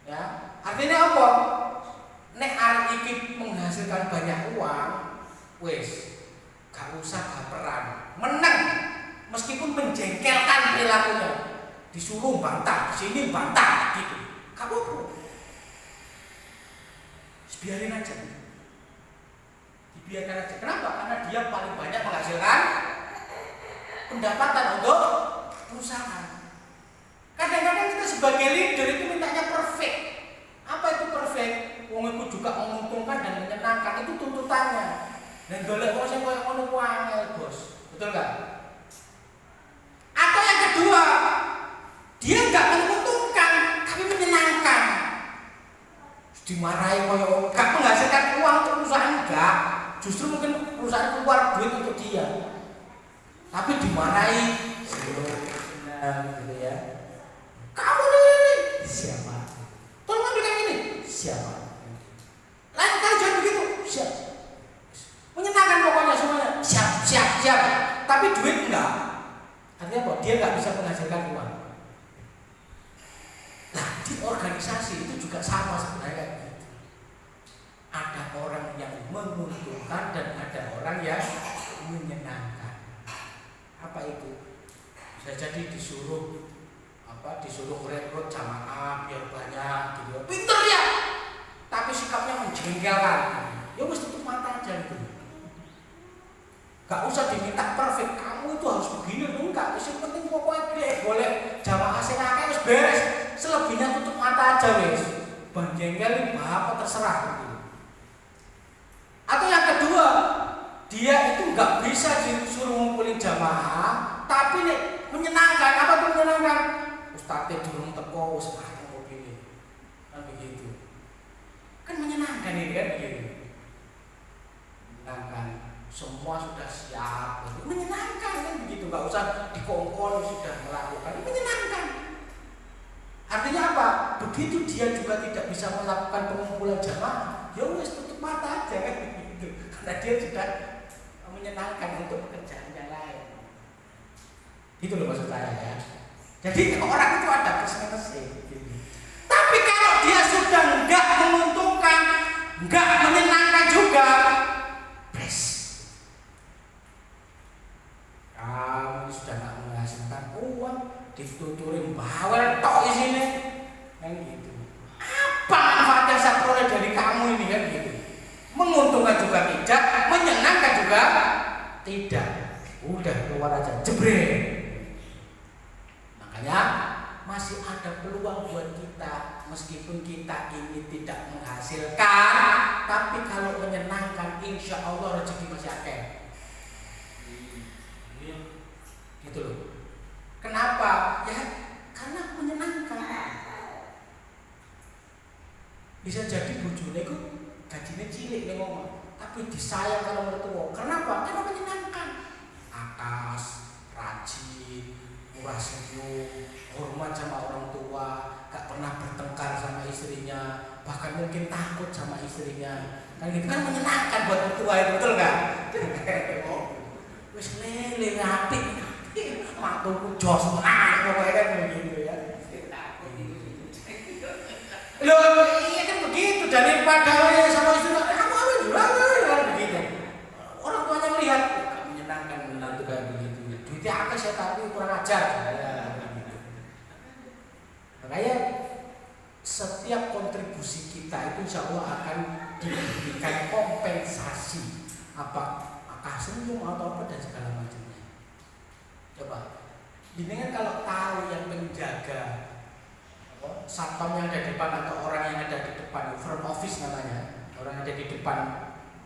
Ya, artinya apa? Nek arek iki menghasilkan banyak uang, wes gak usah baperan, menang meskipun menjengkelkan perilakunya, disuruh bantah, di sini bantah gitu, gak apa-apa, biarin aja. Dibiarkan aja. Kenapa? Karena dia paling banyak menghasilkan pendapatan untuk perusahaan. Kadang-kadang kita sebagai leader itu mintanya perfect. Apa itu perfect? Wong itu juga menguntungkan dan menyenangkan, itu tuntutannya. Dan golek bos yang koyo ngono kuwi bos. Betul enggak? Atau yang kedua, dia enggak menguntungkan tapi menyenangkan. dimarahi koyo gak menghasilkan uang untuk perusahaan, enggak. Justru mungkin perusahaan keluar duit untuk dia, tapi dimarahi gitu ya. Kamu nih siapa? Tolong ambilkan ini. Siapa? Lain kali jangan begitu. Siap. Menyenangkan pokoknya semuanya. Siap. Tapi duit enggak. Artinya apa? Dia enggak bisa menghasilkan uang. Nah, di organisasi itu juga sama sebenarnya. Ada orang yang menguntungkan dan ada orang yang menyenangkan. Apa itu? Bisa jadi disuruh rekrut jamaah biar banyak gitu. Pinter ya, tapi sikapnya menjengkelkan. Ya wis tutup mata aja gitu. Gak usah diminta perfect. Kamu itu harus begini, enggak. Yang penting pokoknya dia boleh jamaah sing akeh wis beres. Selebihnya tutup mata aja wis. Menjengkelin apa terserah gitu. Atau yang kedua, dia itu nggak bisa disuruh ngumpulin jamaah, tapi nih menyenangkan. Apa tuh menyenangkan? Ustadznya durung teko, wis mateng kopine. Kan begitu. Kan menyenangkan ini kan begitu. Menyenangkan. Semua sudah siap. Menyenangkan kan begitu. Nggak usah dikongkon sudah melakukan. Menyenangkan. Artinya apa? Begitu dia juga tidak bisa melakukan pengumpulan jamaah, ya wis tutup mata aja kan begitu. Karena dia sudah menyenangkan untuk pekerjaan yang lain. Itu loh maksud saya ya. Jadi orang itu ada plus-minusnya gitu. Tapi kalau dia sudah enggak menguntungkan, enggak menyenangkan juga, press. Kamu sudah enggak menghasilkan uang, dituturin bawel tok isine. Kan gitu. Apa manfaatnya saya peroleh dari kamu ini kan gitu. Menguntungkan juga tidak, menyenangkan juga tidak. Udah keluar aja, jebret. Makanya masih ada peluang buat kita, meskipun kita ini tidak menghasilkan, tapi kalau menyenangkan, insya Allah rezeki masih ada. Gitu loh. Kenapa? Ya karena menyenangkan. Bisa jadi bojone iku gajinya cilik ning omah, tapi disayang kalau mertua. Kenapa? Karena menyenangkan. Akas, rajin, murah senyum, hormat sama orang tua, gak pernah bertengkar sama istrinya, bahkan mungkin takut sama istrinya. Kan gitu kan menyenangkan buat mertua itu, betul nggak? Wis lele apik, mantuku jos menang pokoknya kan begitu ya. Loh, iya kan begitu, daripada sama istri kamu apa juga begitu. Orang tuanya melihat menyenangkan menantu kayak begitu. Duitnya akeh saya tapi kurang ajar. Makanya setiap kontribusi kita itu insya Allah akan diberikan kompensasi, apakah senyum atau apa dan segala macamnya. Coba, ini kan kalau tahu yang menjaga satpam yang ada di depan atau orang yang ada di depan, front office namanya, orang yang ada di depan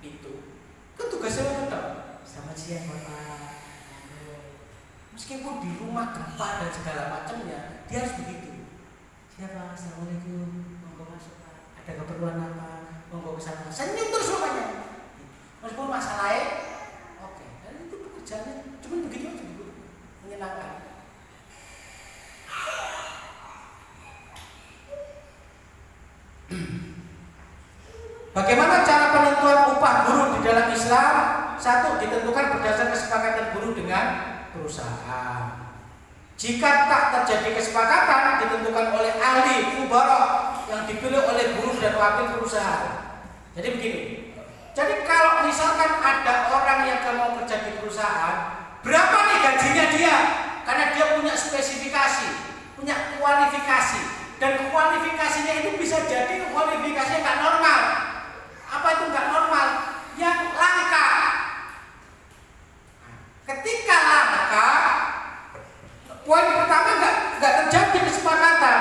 itu, kan tugasnya tetap. Selamat siang Bapak. Meskipun di rumah gempa dan segala macamnya, dia harus begitu. Siapa? Assalamualaikum. Monggo masuk Pak. Ada keperluan apa? Monggo ke sana. Senyum terus rupanya. Meskipun masalahnya, oke. Dan itu pekerjaannya, cuma begitu aja dulu, menyenangkan. Bagaimana cara penentuan upah buruh di dalam Islam? Satu, ditentukan berdasarkan kesepakatan buruh dengan perusahaan. Jika tak terjadi kesepakatan, ditentukan oleh ahli kubara yang dipilih oleh buruh dan wakil perusahaan. Jadi begini. Jadi kalau misalkan ada orang yang mau kerja di perusahaan, berapa nih gajinya dia? Karena dia punya spesifikasi, punya kualifikasi, dan kualifikasinya itu bisa jadi kualifikasinya nggak normal. Apa itu nggak normal? Yang langka. Ketika langka, poin pertama nggak terjadi kesepakatan.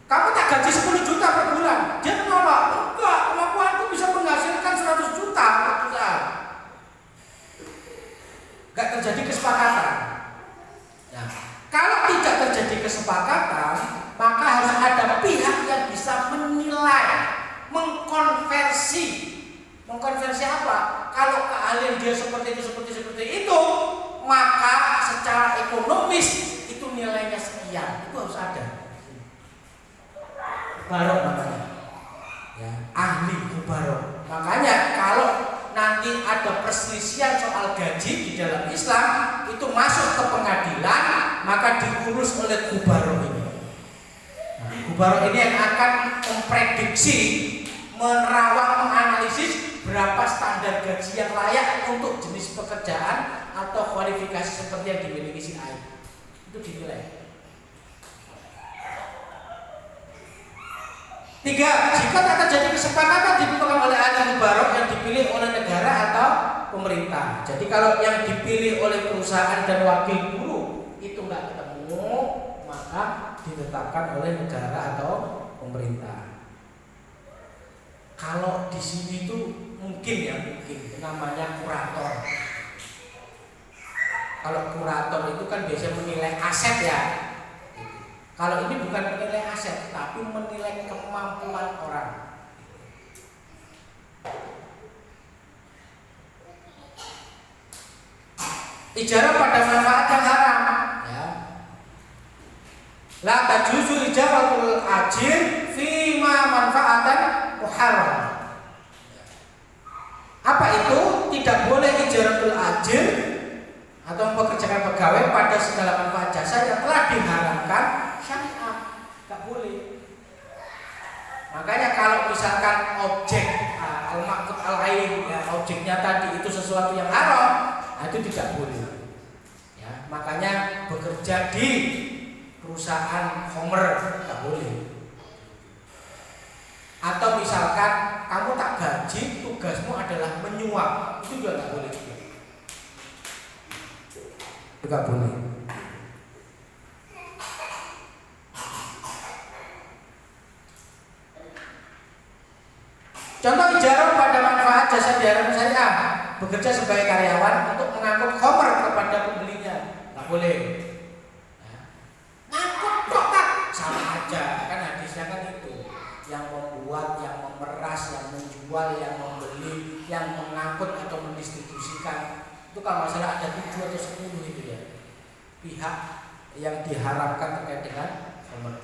Kamu tak gaji 10 juta per bulan, dia menolak. Enggak, kemampuanku bisa menghasilkan 100 juta per bulan. Nggak terjadi kesepakatan. Nah, kalau tidak terjadi kesepakatan, maka harus ada pihak yang bisa keahlian dia seperti itu, maka secara ekonomis itu nilainya sekian, itu harus ada. Mubarok namanya, ya, ahli mubarok. Makanya kalau nanti ada perselisihan soal gaji di dalam Islam, itu masuk ke pengadilan, maka diurus oleh mubarok ini. Mubarok ini yang akan memprediksi, menerawang, menganalisis berapa standar gaji yang layak untuk jenis pekerjaan atau kualifikasi seperti yang dimiliki si A. Itu dinilai. 3. Jika tak terjadi kesepakatan ditentukan oleh ahli mubarok yang dipilih oleh negara atau pemerintah. Jadi kalau yang dipilih oleh perusahaan dan wakil buruh itu nggak ketemu, maka ditetapkan oleh negara atau pemerintah. Kalau di sini itu mungkin namanya kurator. Kalau kurator itu kan biasanya menilai aset ya. Kalau ini bukan menilai aset, tapi menilai kemampuan orang. Ijarah pada manfaat yang haram, ya. La tajuzu ijaratul ajir fima manfaatan muharram. Apa itu? Tidak boleh ijaratul ajir atau mempekerjakan pegawai pada segala manfaat jasa yang telah diharamkan syariat, nggak boleh. Makanya kalau misalkan objek al-maqsud al-ain, ya, objeknya tadi itu sesuatu yang haram, nah itu tidak boleh. Ya, makanya bekerja di perusahaan Homer nggak boleh. Atau misalkan kamu tak gaji, tugasmu adalah menyuap, itu juga nggak boleh. Nggak boleh. Contoh ijarah pada manfaat jasa diharamkan syariah, bekerja sebagai karyawan untuk mengangkut khomer kepada pembelinya, nggak boleh. Ngangkut kok tak? Sama aja, kan hadisnya kan itu. Yang membuat, yang memeras, yang menjual, yang membeli, yang mengangkut atau mendistribusikan. Itu kalau masalah ada 7 atau 10 itu ya. Pihak yang diharapkan terkait dengan khomer.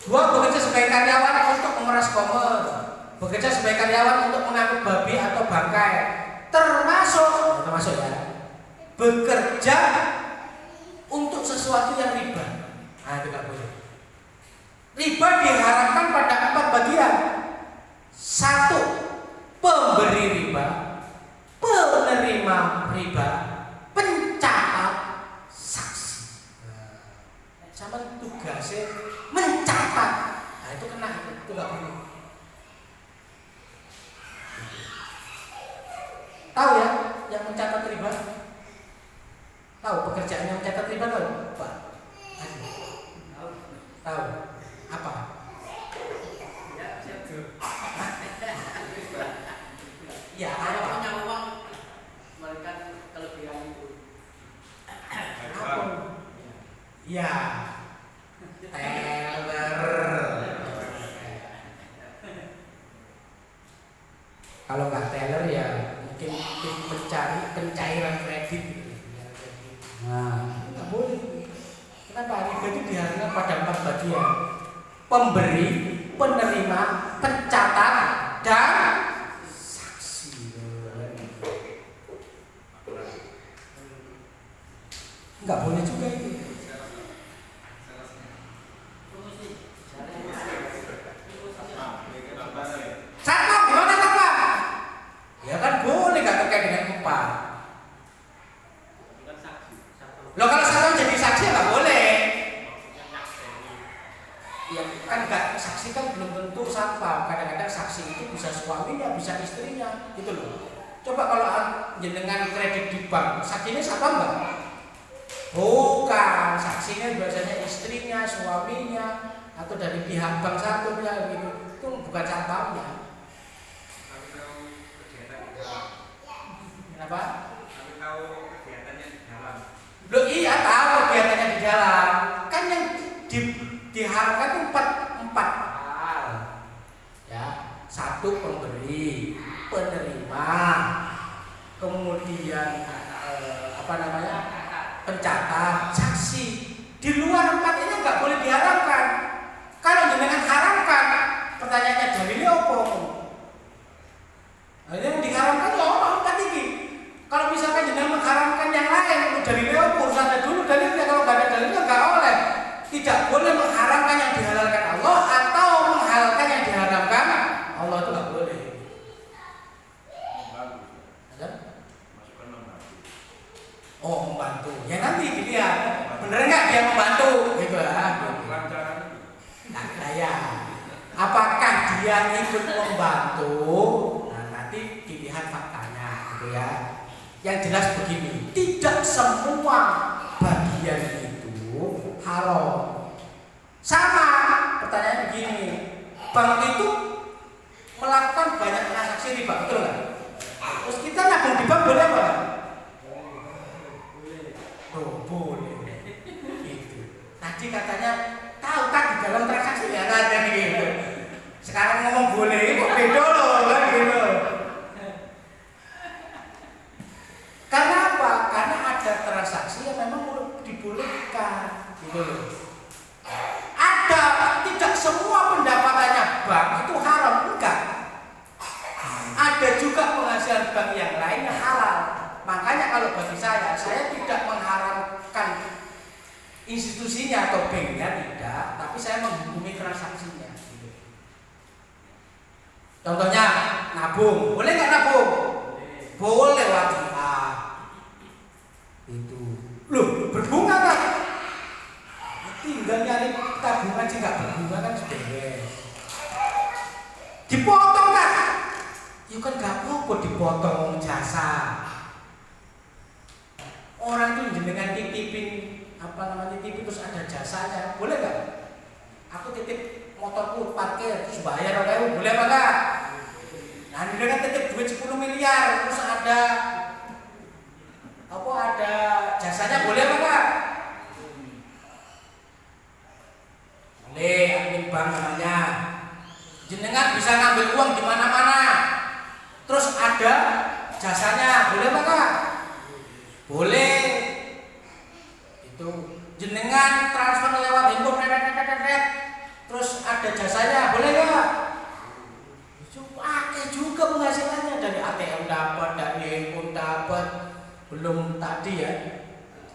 2. Bekerja sebagai karyawan untuk memeras khomer, bekerja sebagai karyawan untuk mengangkut babi atau bangkai, termasuk ya, bekerja untuk sesuatu yang riba. Nah, itu nggak boleh. Riba diharapkan pada 4 bagian. 1. Pemberi riba, penerima riba, pencatat, saksi. Sama tugasnya mencatat. Nah, itu kena, itu nggak boleh. Tahu ya yang mencatat riba? Tahu pekerjaan yang mencatat riba tahu? Pak? Tahu? Apa? Ya, apa? Punya uang memberikan kelebihan itu. Apa? Ya. Teller. Kalau nggak teller ya mungkin mencari pencairan kredit. Nah, nggak boleh. Kenapa? Riba itu diharapkan pada 4 bagian: pemberi, penerima, pencatat, dan saksi. Nggak boleh juga itu. Satpam gimana satpam? Ya kan boleh nggak terkait dengan upah. Loh kalau satpam jadi saksi nggak boleh. Ya kan nggak, saksi kan belum tentu satpam. Kadang-kadang saksi itu bisa suaminya, bisa istrinya, gitu loh. Coba kalau jenengan kredit di bank, saksinya satpam nggak? Bukan, saksinya biasanya istrinya, suaminya, atau dari pihak bank satu ya gitu. Itu bukan satpamnya. Kenapa? Tapi tahu kegiatannya di dalam. Loh iya tahu kegiatannya di dalam. Kan yang diharapkan itu empat hal. Ya, 1 pemberi, penerima, kemudian pencatat, saksi. Di luar 4 ini nggak boleh diharamkan. Kalau jenengan haramkan, pertanyaannya dalilnya apa? Nah, yang diharamkan ya apa 4 ini? Kalau misalkan jenengan mengharamkan yang lain, dalilnya apa? Harus ada dulu dalilnya. Kalau nggak ada dalilnya nggak oleh. Tidak boleh mengharamkan yang dihalalkan Allah atau menghalalkan yang diharamkan Allah, itu nggak boleh. Oh, membantu. Ya nanti dilihat bener nggak dia membantu gitu ya. Nah, ya. Apakah dia ikut membantu? Nah, nanti dilihat faktanya gitu ya. Yang jelas begini, tidak semua bagian itu haram. Sama, pertanyaan begini, bank itu melakukan banyak transaksi riba, betul nggak? Terus kita nabung di bank boleh apa? Oh, boleh. Gitu. Tadi katanya tahu kan di dalam transaksi ya ada gitu. Sekarang ngomong boleh, kok beda loh kan gitu. Karena apa? Karena ada transaksi yang memang dibolehkan gitu loh. Ada, tidak semua pendapatannya bank itu haram, enggak. Ada juga penghasilan bank yang lain yang halal. Makanya kalau bagi saya tidak mengharamkan institusinya atau banknya, tidak, tapi saya menghukumi transaksinya. Gitu. Contohnya nabung, boleh nggak nabung? Boleh wajiah. Itu, loh berbunga kan? Tinggal nyari tabungan sih nggak berbunga kan sudah beres. Dipotong kan? Ya kan nggak apa-apa dipotong jasa. Orang tuh jenengan titipin titipin terus ada jasanya, boleh nggak? Aku titip motorku parkir terus bayar orang boleh apa nggak? Nah jenengan titip duit 10 miliar terus ada jasanya, boleh apa nggak? Boleh, admin bank namanya. Jenengan bisa ngambil uang di mana-mana, terus ada jasanya, boleh apa nggak? Boleh. Itu jenengan transfer lewat handphone terus ada jasanya, boleh nggak? Itu pakai juga penghasilannya, dari ATM dapat, dari handphone dapat, belum tadi ya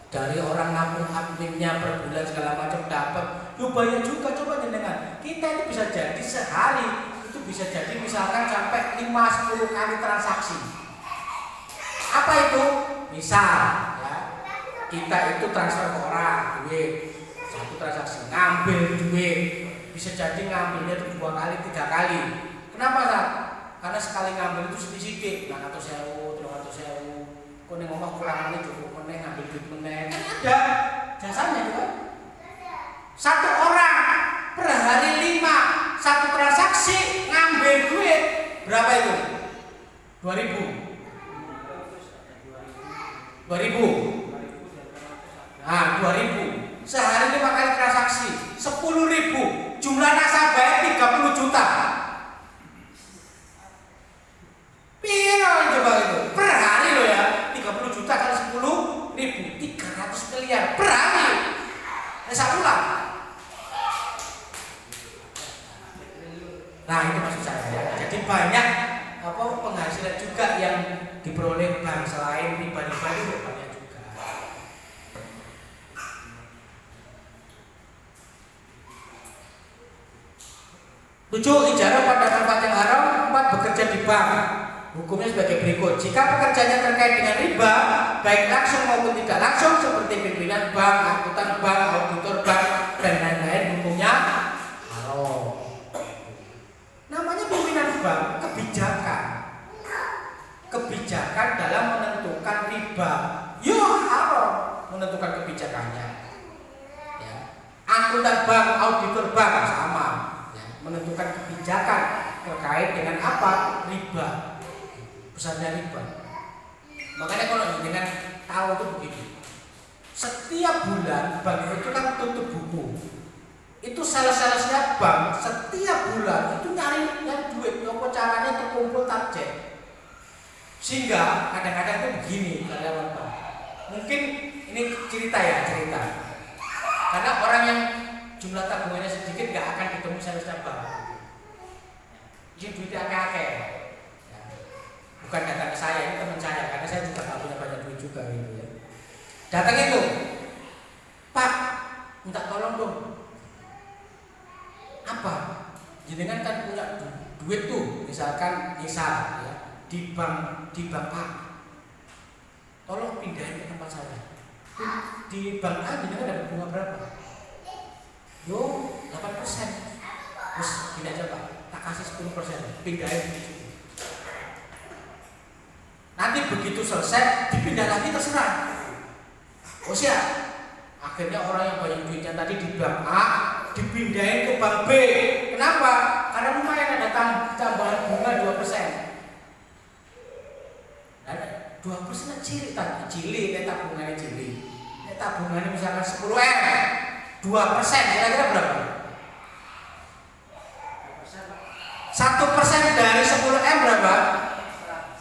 dari orang nabung adminnya per bulan segala macam dapat. Lu bayar juga, coba jenengan. Kita itu bisa jadi sehari itu bisa jadi misalkan sampai 5-10 kali transaksi. Apa itu? Misal ya, kita itu transfer ke orang duit, satu transaksi ngambil duit, bisa jadi ngambilnya itu 2 kali 3 kali. Kenapa Sat? Karena sekali ngambil itu sedikit, 200.000, 300.000. Kok nih ngomong kurangannya cukup meneh, ngambil duit meneh, kan ada jasanya itu kan. Satu orang per hari 5 satu transaksi ngambil duit berapa itu? 2.000. 2.000. Nah, 2.000. Sehari 5 kali transaksi, 10.000. Jumlah nasabahnya 30 juta. Piro coba itu? Per hari loh ya. 30 juta kali 10.000, 300 miliar per hari. Saya ulang. Nah, itu maksud saya ya. Jadi banyak penghasilan juga yang diperoleh bank selain riba-riba itu banyak juga. Tujuh, ijarah pada tempat yang haram. 4, bekerja di bank. Hukumnya sebagai berikut. Jika pekerjaannya terkait dengan riba, baik langsung maupun tidak langsung, seperti pimpinan bank, akuntan bank, auditor bank, dan lain-lain, hukumnya haram. Namanya pimpinan bank, kebijakan dalam menentukan riba, ya haram menentukan kebijakannya. Ya. Akuntan bank, auditor bank sama, ya. Menentukan kebijakan terkait dengan apa? Riba, besarnya riba. Makanya kalau dengan tahu itu begini, setiap bulan bank itu kan tutup buku. Itu sales-salesnya bank setiap bulan itu nyari yang duit, apa caranya terkumpul target. Sehingga kadang-kadang itu begini karyawan bank. Mungkin ini cerita. Karena orang yang jumlah tabungannya sedikit gak akan ketemu salesnya bank. Ini duitnya akeh-akeh. Ya. Bukan datang ke saya, ini teman saya, karena saya juga gak punya banyak duit juga gitu ya. Datang itu, Pak, minta tolong dong. Apa? Jenengan kan punya duit tuh, misalkan ya, di bank A. Tolong pindahin ke tempat saya. Di bank A jenengan dapat bunga berapa? Yo, 8%. Terus pindah aja Pak, tak kasih 10%, pindahin. Nanti begitu selesai, dipindah lagi terserah. Oh siap. Akhirnya orang yang banyak duitnya tadi di bank A dipindahin ke bank B. Kenapa? Karena lumayan ada tambahan bunga 2%. Dan 2% cilik tadi, cilik, tabungannya cilik. Tabungannya misalkan 10M, 2% kira-kira berapa? 1% dari 10M berapa?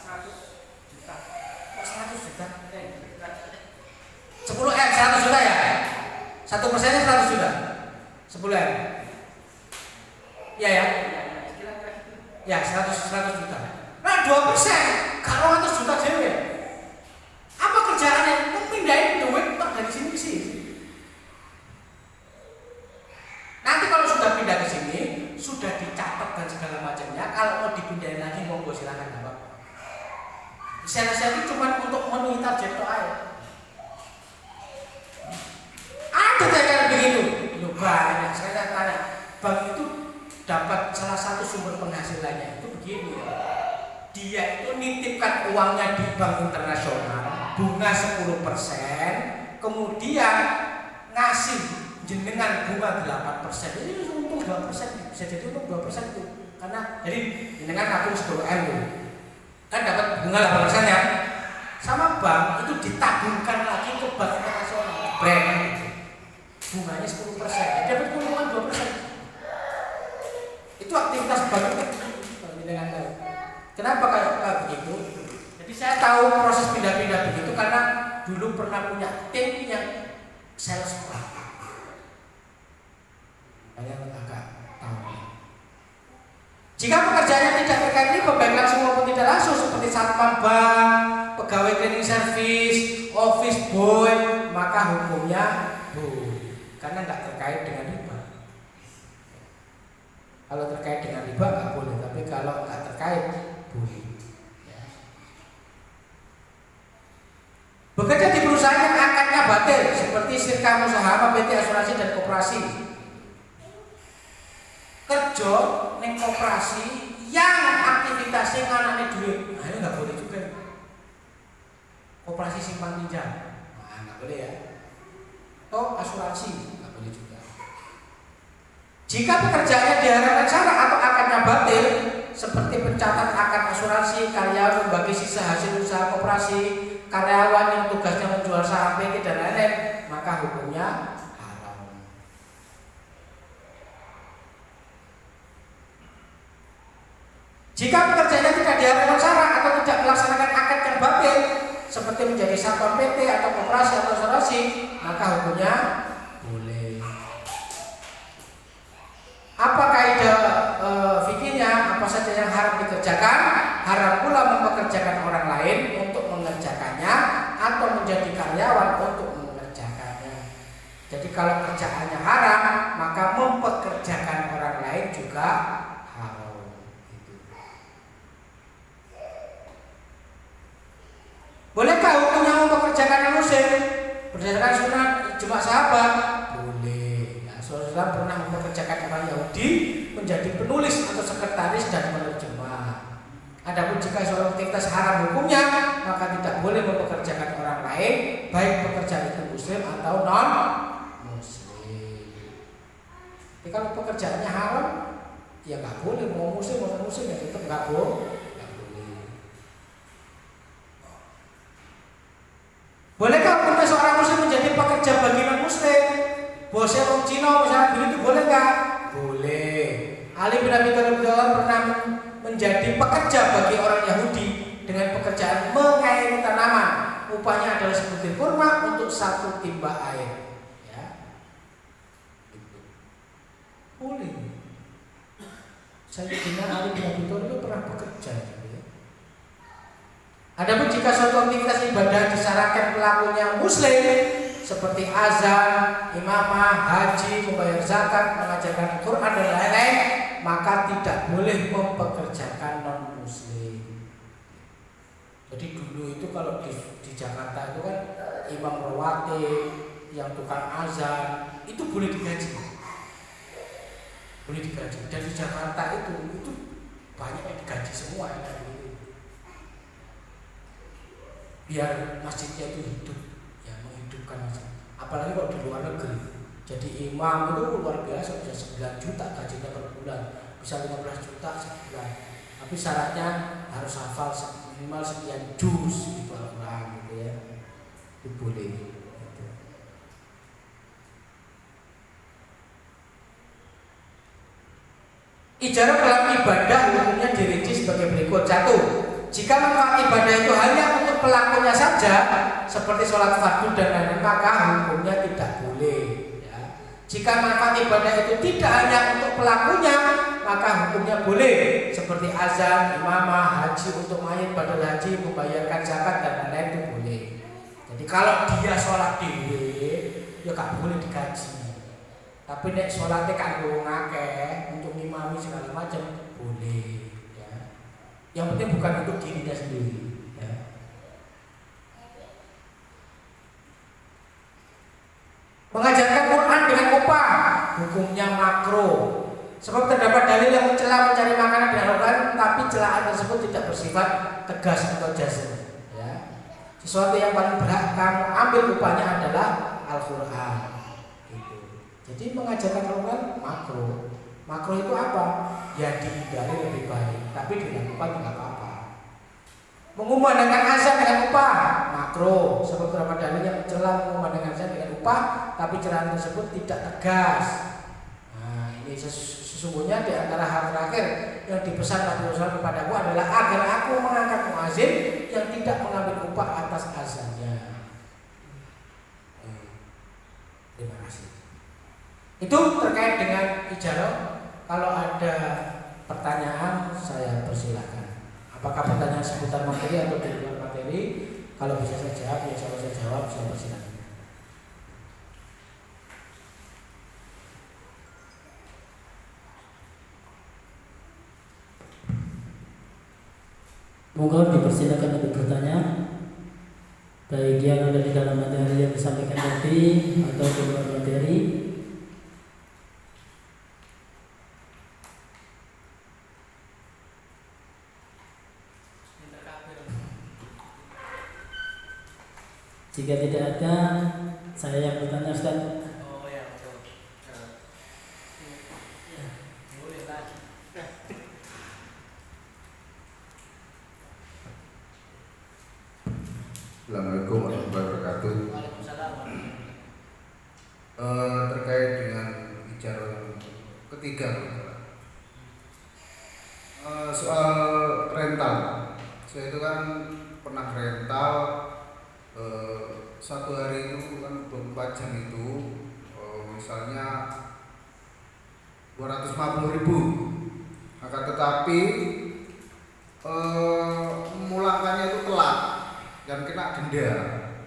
100 juta. 100 juta. 10M 100 juta ya? 1%-nya 100 juta. 10M. Iya ya? Ya 100 juta. Nah 2%, kalau 100 juta cewek. Apa kerjaannya? Memindahin duit tak dari sini ke sini. Nanti kalau sudah pindah ke sini, sudah dicatat dan segala macamnya. Kalau mau dipindahin lagi, monggo silakan nggak apa-apa. Saya itu cuma untuk memenuhi target aja. Ada kayak begitu. Loh banyak. Saya tanya, bank itu dapat salah satu sumber penghasilannya itu begini. Dia itu nitipkan uangnya di bank internasional, bunga 10%, kemudian ngasih jenengan bunga 8%. Jadi untung 2%, bisa jadi untung 2% itu. Karena jadi jenengan nabung 10M tuh. Kan dapat bunga 8% ya. Sama bank itu ditabungkan lagi ke bank internasional, bank. Bunganya 10%, jadi dapat keuntungan 2%. Itu aktivitas bank itu jenengan tahu. Kenapa kayak begitu? Jadi saya tahu proses pindah-pindah begitu karena dulu pernah punya tim yang sales bank. Kalian agak tahu. Jika pekerjaannya tidak terkait riba baik langsung maupun tidak langsung seperti satpam bank, pegawai cleaning service, office boy, maka hukumnya karena nggak terkait dengan riba. Kalau terkait dengan riba nggak boleh, tapi kalau nggak terkait boleh. Ya. Bekerja di perusahaan yang akadnya batil seperti sirka musahama, PT asuransi dan koperasi. Kerja neng koperasi yang aktivitasnya nganane duit, nah ini nggak boleh juga. Koperasi simpan pinjam, nah nggak boleh ya. Atau asuransi nggak boleh juga. Jika pekerjaannya diharapkan salah atau akadnya batil, seperti pencatat akad asuransi, karyawan membagi sisa hasil usaha koperasi, karyawan yang tugasnya menjual saham PT dan lain-lain, maka hukumnya haram. Jika pekerjaannya tidak diharapkan salah atau tidak melaksanakan akad yang batil, seperti menjadi satpam PT atau koperasi atau asuransi, maka hukumnya boleh. Apa kaidah fikihnya? Apa saja yang haram dikerjakan? Haram pula mempekerjakan orang lain untuk mengerjakannya atau menjadi karyawan untuk mengerjakannya. Jadi kalau kerjaannya haram, maka mempekerjakan orang lain juga haram. Bolehkah hukumnya mempekerjakan yang muslim? Berdasarkan sunnah ijma sahabat, boleh. Ya, Rasulullah pernah mempekerjakan orang Yahudi menjadi penulis atau sekretaris dan penerjemah. Adapun jika seorang aktivitas haram hukumnya, maka tidak boleh mempekerjakan orang lain, baik pekerjaan itu muslim atau non muslim. Jadi kalau pekerjaannya haram, ya nggak boleh. Mau muslim mau non muslim ya tetap nggak boleh. Bolehkah hukumnya seorang muslim menjadi pekerja bagi non muslim? Bosnya orang Cina misalnya begitu boleh nggak? Boleh. Ali bin Abi Thalib pernah menjadi pekerja bagi orang Yahudi dengan pekerjaan upahnya adalah sebutir kurma untuk 1 timba air. Ya. Gitu. Boleh. Sayyidina Ali bin Abi Thalib itu pernah bekerja. Gitu ya. Adapun jika suatu aktivitas ibadah disyaratkan pelakunya muslim seperti azan, imamah, haji, membayar zakat, mengajarkan Quran dan lain-lain, maka tidak boleh mempekerjakan non muslim. Jadi dulu itu kalau di Jakarta itu kan imam rawatib, yang tukang azan itu boleh digaji. Boleh digaji. Dan di Jakarta itu banyak yang digaji semua ya. Biar masjidnya itu hidup, ya menghidupkan masjid. Apalagi kalau di luar negeri. Jadi imam itu luar biasa, bisa 9 juta gajinya per bulan, bisa 15 juta sebulan. Tapi syaratnya harus hafal minimal sekian juz gitu Al-Quran gitu ya. Itu boleh. Gitu. Ijarah dalam ibadah umumnya dirinci sebagai berikut. 1. Jika manfaat ibadah itu hanya untuk pelakunya saja, seperti sholat fardu dan lain-lain, maka hukumnya tidak boleh. Ya. Jika manfaat ibadah itu tidak hanya untuk pelakunya, maka hukumnya boleh, seperti azan, imamah, haji untuk mayit, badal haji, membayarkan zakat dan lain-lain itu boleh. Jadi kalau dia sholat dewe, ya gak boleh digaji. Tapi nek sholatnya kanggo ngakeh untuk ngimami segala macam boleh. Yang penting bukan untuk dirinya sendiri. Ya. Mengajarkan Quran dengan upah hukumnya makro. Sebab terdapat dalil yang mencela mencari makanan dengan Al-Quran, tapi celaan tersebut tidak bersifat tegas atau jazm. Ya. Sesuatu yang paling berhak kamu ambil upahnya adalah Al-Quran. Gitu. Jadi mengajarkan Al-Quran makro. Makro itu apa? Ya dihindari lebih baik, tapi dilakukan tidak apa-apa. Mengumandangkan azan dengan upah makro, sebab beberapa dalil yang mencela mengumandangkan azan dengan upah, tapi cerahan tersebut tidak tegas. Nah, ini sesungguhnya di antara hal terakhir yang dipesan Nabi Muhammad kepadaku adalah agar aku mengangkat muazin yang tidak mengambil upah atas azannya. Terima kasih. Itu terkait dengan ijarah. Kalau ada pertanyaan saya persilahkan. Apakah pertanyaan seputar materi atau di luar materi? Kalau bisa saya jawab, ya kalau saya jawab, saya persilahkan. Monggo dipersilakan untuk bertanya, baik yang ada di dalam materi yang disampaikan tadi atau di luar materi. Jika tidak ada, saya yang bertanya, Ustaz. Oh ya, betul. Boleh lah. Assalamualaikum warahmatullahi wabarakatuh. Waalaikumsalam. Terkait dengan ijarah ketiga, soal rental. Saya itu kan pernah rental. Satu hari itu kan 24 jam itu misalnya 250.000, akan tetapi memulangkannya itu telat dan kena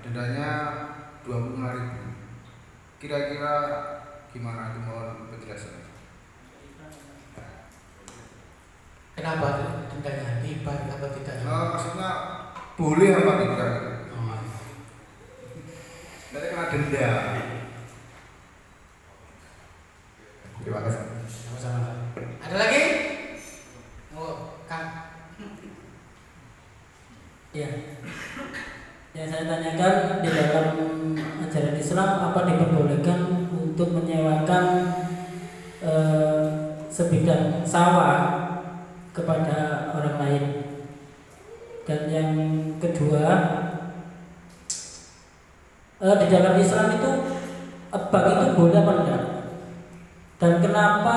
dendanya 25.000. Kira-kira gimana, itu mohon penjelasan. Kenapa dendanya riba apa tidak? Maksudnya boleh apa tidak? Nanti kena denda. Terima kasih. Sama-sama. Ada lagi? Oh, Kang. Ya, yang saya tanyakan, di dalam ajaran Islam apa diperbolehkan untuk menyewakan sebidang sawah kepada orang lain? Dan yang kedua, di dalam Islam itu bank itu boleh apa enggak? Dan kenapa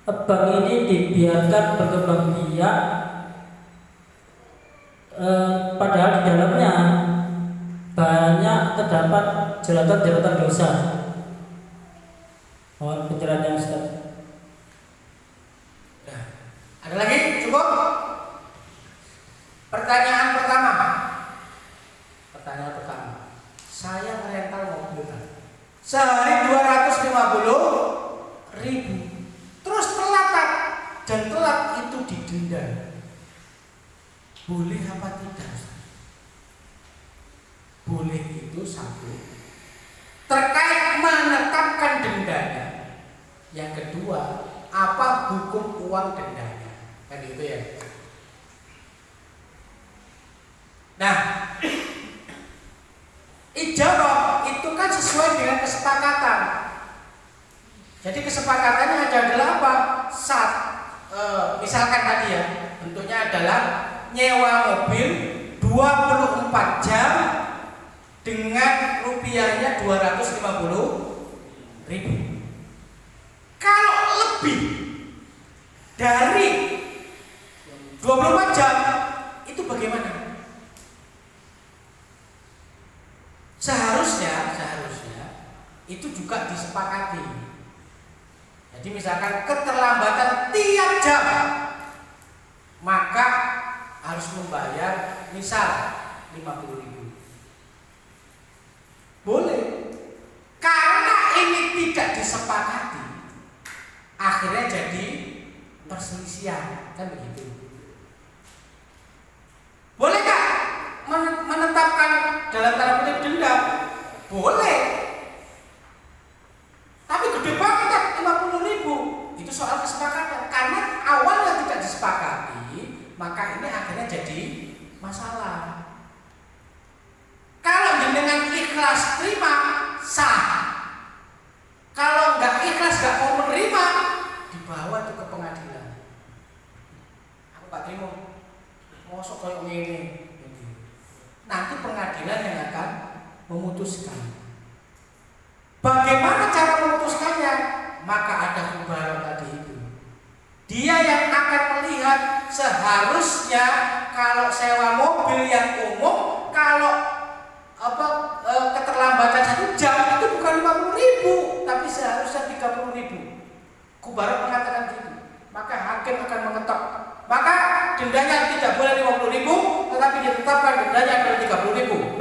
bank ini dibiarkan berkembang biak, padahal di dalamnya terdapat jeratan dosa. Mohon pencerahannya Ustaz. Nah, ada lagi? Cukup? Pertanyaan pertama. Saya merental mobil sehari 250.000. Terus telat dan telat itu didenda. Boleh apa tidak? Boleh itu satu. Terkait menetapkan dendanya. Yang kedua, apa hukum uang dendanya? Kan gitu ya. Nah, ijarah itu kan sesuai dengan kesepakatan. Jadi kesepakatannya adalah apa? Misalkan tadi ya, bentuknya adalah nyewa mobil 24 jam dengan rupiahnya 250.000. Kalau lebih dari 24 jam itu bagaimana? Seharusnya itu juga disepakati. Jadi misalkan keterlambatan tiap jam, maka harus membayar misal 50.000. Boleh. Karena ini tidak disepakati, akhirnya jadi perselisihan, kan begitu. Boleh nggak menetapkan dalam tanda kutip denda? Boleh. Tapi gede banget 50.000. Itu soal kesepakatan. Karena awalnya tidak disepakati, maka ini akhirnya jadi masalah. Kalau dengan ikhlas terima, sah. Kalau nggak ikhlas, nggak mau menerima, dibawa tuh ke pengadilan. Aku Pak Trimo, mosok kayak gini. Nanti pengadilan yang akan memutuskan. Bagaimana cara memutuskannya? Maka ada hubaran tadi itu. Dia yang akan melihat seharusnya kalau sewa mobil yang umum, kalau keterlambatan 1 jam itu bukan 50.000, tapi seharusnya 30.000. Kubaran mengatakan gitu. Maka hakim akan mengetok. Maka dendanya tidak boleh 50.000, tetapi ditetapkan dendanya adalah 30.000.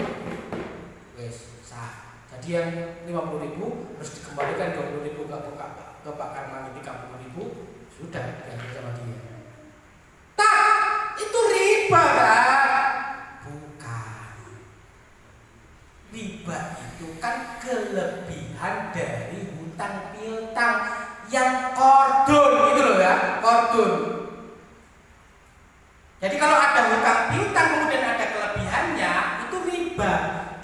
Wes, sah. Jadi yang 50.000 harus dikembalikan 20.000 ke Pak Karmani, 30.000 sudah diambil sama dia. Tak, itu riba kan? Bukan. Riba itu kan kelebihan dari hutang piutang yang kordon gitu loh ya, kordon. Jadi kalau ada hutang piutang kemudian ada kelebihannya, itu riba.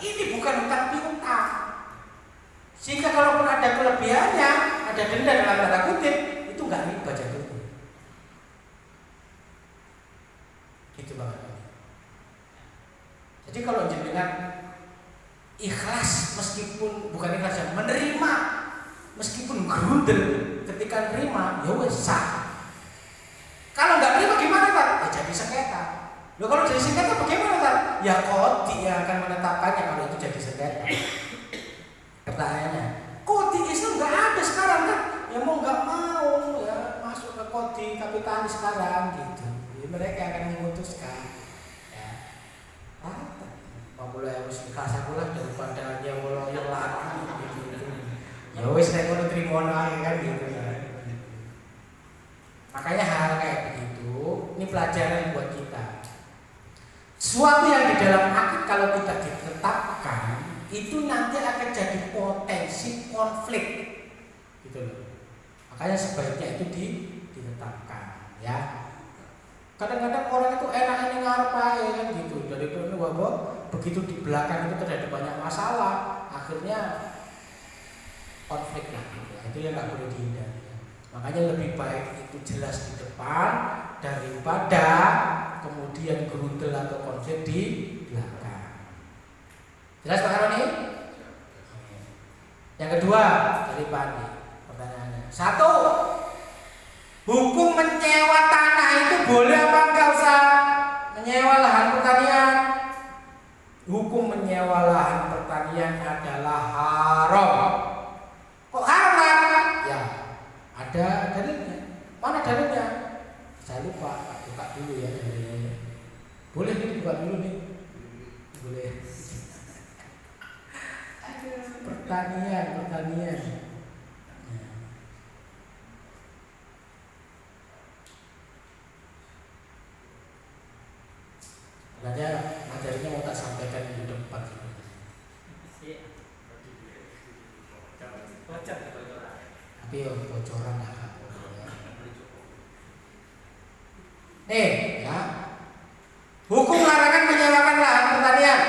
Ini bukan hutang piutang. Sehingga kalaupun ada kelebihannya, ada denda dalam tanda kutip, itu nggak riba jatuhnya. Itu banget. Jadi kalau jenengan ikhlas meskipun bukan ikhlas ya, menerima meskipun gerundel ketika nerima, ya wes sah. Kalau nggak terima gimana Pak? Ya jadi sengketa. Loh kalau jadi sengketa bagaimana Pak? Ya kodi yang akan menetapkannya kalau itu jadi sengketa. Pertanyaannya, kodi Islam nggak ada sekarang kan? Ya mau nggak mau ya masuk ke kodi kapitalis sekarang gitu. Jadi mereka akan memutuskan. Ya, apa boleh harus ikhlas aku lah daripada dia loyal lagi gitu. Ya wes nek ngono trimo ae kan gitu ya. Makanya hal kayak begitu, ini pelajaran buat kita. Suatu yang di dalam akid kalau tidak ditetapkan, itu nanti akan jadi potensi konflik, gitu loh. Makanya sebaiknya itu ditetapkan, ya. Kadang-kadang orang itu enak ini ngarep aja kan gitu, dari itu begitu di belakang itu terjadi banyak masalah, akhirnya konflik lah. Gitu. Itu yang nggak boleh dihindari. Makanya lebih baik itu jelas di depan daripada kemudian gerundel atau konflik di belakang. Jelas Pak Karoni? Yang kedua dari Pak Andi, pertanyaannya. 1. Hukum menyewa tanah itu boleh apa enggak Ustaz? Menyewa lahan pertanian. Hukum menyewa lahan pertanian pertanian adalah haram. Kok haram? Ya, ada dalilnya. Mana dalilnya? Saya lupa, buka dulu ya dalilnya. Boleh nih buka dulu nih. Boleh. Pertanian. Makanya materinya mau tak sampaikan di depan. Tapi bocoran agak. Ya. Hukum larangan menyewakan lahan pertanian.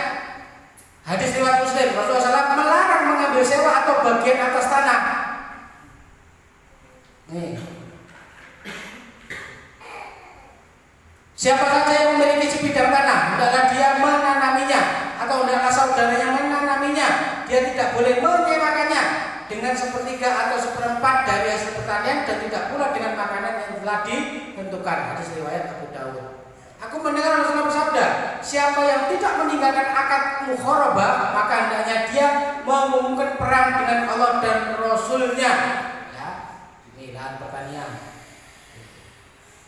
Hadis riwayat Muslim, Rasulullah SAW melarang mengambil sewa atau bagian atas tanah. Siapa saja yang memiliki sebidang tanah, hendaklah dia menanaminya, atau hendaklah saudaranya menanaminya. Dia tidak boleh menyewakannya dengan sepertiga atau seperempat dari hasil pertanian, dan tidak pula dengan makanan yang telah ditentukan. Hadis riwayat Abu Dawud. Aku mendengar Rasulullah bersabda, siapa yang tidak meninggalkan akad mukharabah, maka hendaknya dia mengumumkan perang dengan Allah dan Rasulnya. Ya, ini lahan pertanian.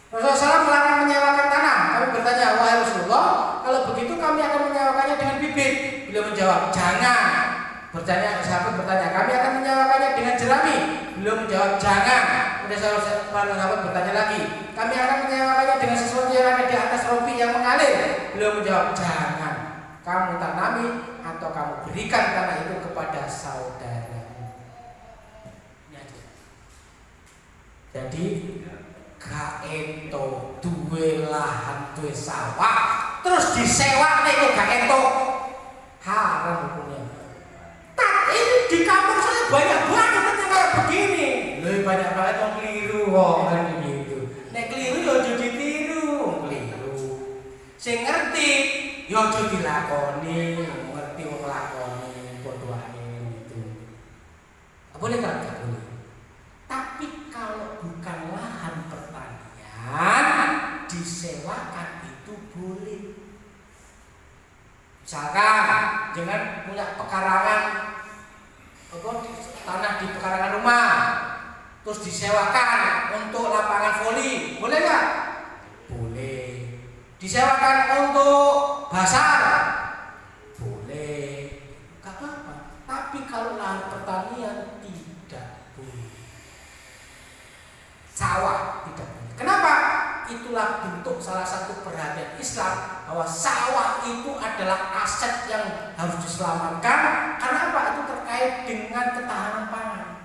Rasulullah SAW melarang menyewakan tanah. Kami bertanya, wahai Rasulullah, kalau begitu kami akan menyewakannya dengan bibit. Beliau menjawab, jangan. Sahabat bertanya, kami akan menyewakannya dengan jerami. Beliau menjawab, jangan. Kemudian sahabat bertanya lagi, kami akan menyewakannya dengan sesuatu yang ada di atas rompi yang mengalir. Beliau menjawab, jangan. Kamu tanami atau kamu berikan tanah itu kepada saudaramu. Jadi gak ento duwe lahan, duwe sawah terus disewa nek gak ento, haram hukumnya. Tak, ini di kampung saya banyak banget yang kayak begini. Lebih banyak banget yang keliru kok kan begitu. Nek keliru yo aja ditiru, keliru. Sing ngerti yo aja dilakoni, ngerti wong lakoni padha ae gitu. Boleh kan? Gak boleh. Tapi kalau bukan lahan pertanian, disewakan itu boleh. Misalkan jangan punya pekarangan tanah di pekarangan rumah, terus disewakan untuk lapangan voli, boleh nggak? Boleh. Disewakan untuk pasar, boleh. Gak apa-apa. Tapi kalau lahan pertanian tidak boleh. Sawah tidak boleh. Kenapa? Itulah bentuk salah satu perhatian Islam bahwa sawah itu adalah aset yang harus diselamatkan. Karena apa? Itu terkait dengan ketahanan pangan.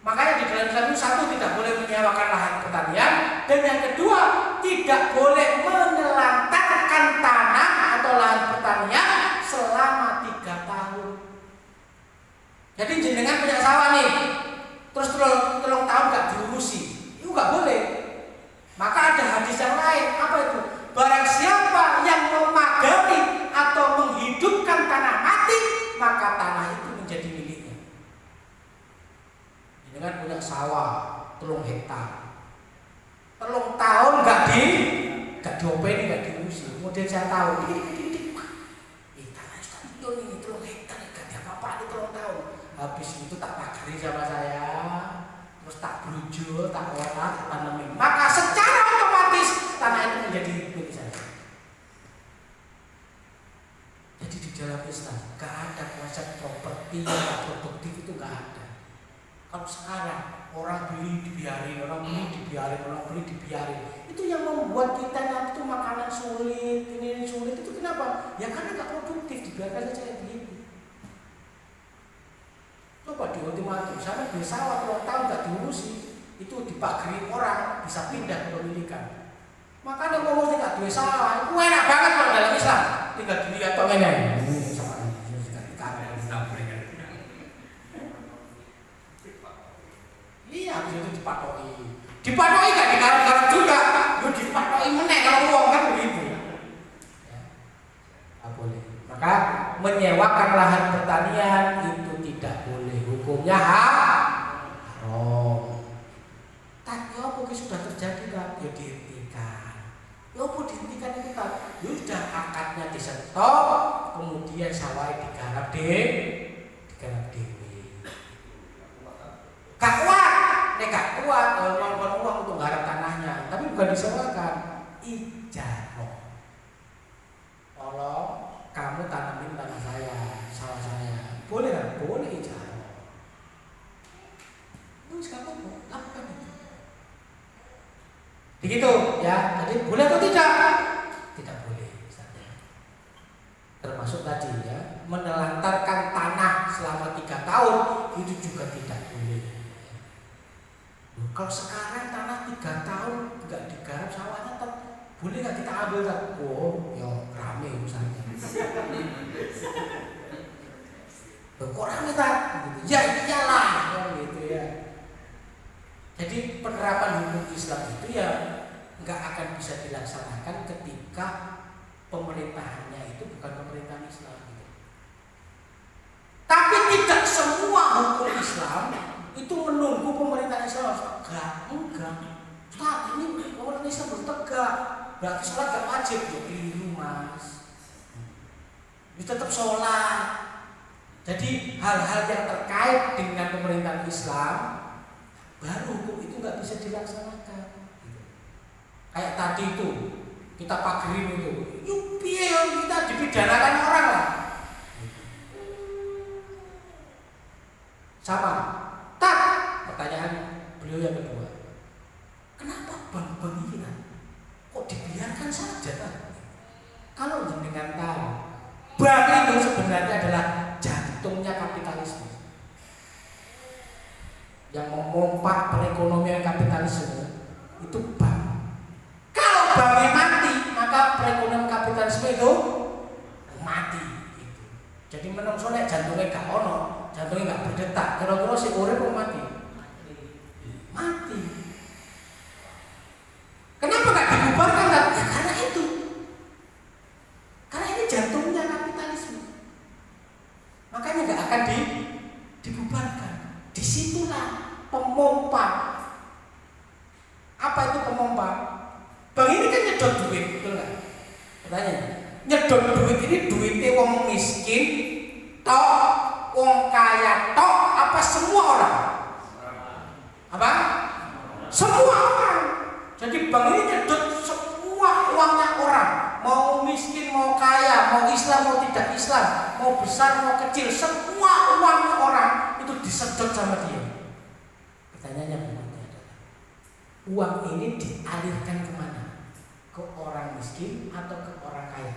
Makanya di dalam Islam itu satu, tidak boleh menyewakan lahan pertanian, dan yang kedua, tidak boleh menelantarkan tanah atau lahan pertanian selama 3 tahun. Jadi jenengan punya sawah nih, terus telung tahun gak diurusi, itu gak boleh. Maka ada hadis yang lain, apa itu? Barang siapa yang memagari atau menghidupkan tanah mati, maka tanah itu menjadi miliknya. Jenengan punya sawah 3 hektar, telung tahun gak diopeni, gak diurusi. Kemudian saya tahu, tanah itu ini 3 hektar, gak diapa-apa, ini 3 tahun. Habis itu tak pagari sama saya, terus tak brujul, tak olah, tak tanemin. Maka secara otomatis tanah itu menjadi milik saya. Jadi di dalam Islam gak ada konsep properti yang produktif, itu gak ada. Kalau sekarang orang beli dibiarin, orang beli dibiarin, orang beli dibiarin, itu yang membuat kita nanti itu makanan sulit, ini sulit, itu kenapa? Ya karena gak produktif, dibiarkan saja kayak begitu. Coba di ultimatum, sampai beli sawah 3 tahun gak diurusi, itu dipagari orang, bisa pindah kepemilikan. Makanya ngomong gak duwe sawah, itu enak banget kalau dalam Islam. Tinggal dilihat kok ngene. Iya, itu dipatoki. Dipatoki gak digarap-garap juga, yo dipatoki meneh kalau wong kan begitu. Ya. Boleh. Maka menyewakan lahan pertanian itu tidak boleh, hukumnya haram. Tapi apa yang sudah terjadi kan? Ya dihentikan. Ya apa dihentikan itu kan? Ya sudah akadnya disetop, kemudian sawah digarap dewe. Gak kuat, ngomong uang untuk garap tanahnya, tapi bukan disewakan, ijarah. Tolong kamu tanamin tanah saya, sawah saya, boleh nggak? Boleh ijarah. Terus kamu lakukan itu. Begitu ya, jadi boleh atau tidak? Tidak boleh. Termasuk tadi ya, menelantarkan tanah selama 3 tahun itu juga tidak boleh. Kalau sekarang tanah 3 tahun nggak digarap sawahnya, boleh nggak kita ambil? Oh, ya rame misalnya. Kok rame tak? Ya iyalah, gitu ya. Jadi penerapan hukum Islam itu ya nggak akan bisa dilaksanakan ketika pemerintahannya itu bukan pemerintahan Islam gitu. Tapi tidak semua hukum Islam itu menunggu pemerintahan Islam enggak. Ustaz, ini pemerintahan Islam belum tegak, berarti sholat gak wajib. Keliru mas, ini tetap sholat. Jadi hal-hal yang terkait dengan pemerintahan Islam baru hukum itu nggak bisa dilaksanakan. Kayak tadi itu kita pagerin itu, kita dipidanakan orang lah. Sama. Tak. Pertanyaan beliau yang kedua, kenapa bank-bank ini kok dibiarkan saja kan? Kalau jenengan tahu, bank itu sebenarnya adalah jantungnya kapitalisme. Yang memompa perekonomian kapitalisme itu bank. Kalau banknya mati, maka perekonomian kapitalisme itu mati. Gitu. Jadi menungso nek jantungnya gak ono, jantungnya gak berdetak, kira-kira si urip mau mati? Mati. Kenapa gak dibubarkan? Ya karena itu. Karena ini jantungnya kapitalisme. Makanya gak akan dibubarkan. Disitulah pemompa. Apa itu pemompa? Bank ini kan nyedot duit, betul nggak? Pertanyaan, nyedot duit ini duitnya wong miskin, tok, wong kaya, tok, apa semua orang? Apa? Semua orang. Jadi bank ini nyedot semua uangnya orang, mau miskin, mau kaya, mau Islam, mau tidak Islam, mau besar, mau kecil, semua uangnya orang itu disedot sama dia. Pertanyaannya berikutnya adalah, uang ini dialirkan kemana? Ke orang miskin atau ke orang kaya?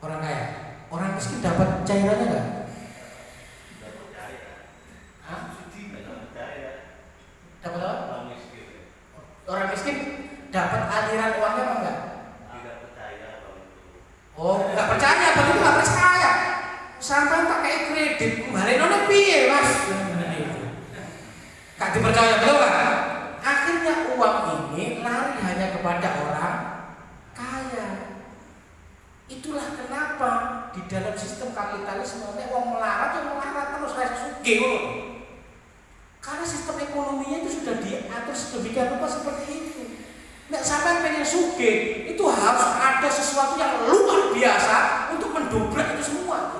Orang kaya. Orang miskin dapat cairannya nggak? Dapat apa? Orang miskin dapat aliran uangnya apa enggak? Tidak percaya kalau itu. Oh, nggak percaya, begitu nggak percaya. Sampai tak kayak kredit, kemarin nona piye mas? Gak dipercaya, betul kan? Akhirnya uang ini lari hanya kepada orang kaya. Itulah kenapa di dalam sistem kapitalisme uang melarat terus kayak sugih. Karena sistem ekonominya itu sudah diatur sedemikian rupa seperti itu. Nek sampai pengen sugih, itu harus ada sesuatu yang luar biasa untuk mendobrak itu semua.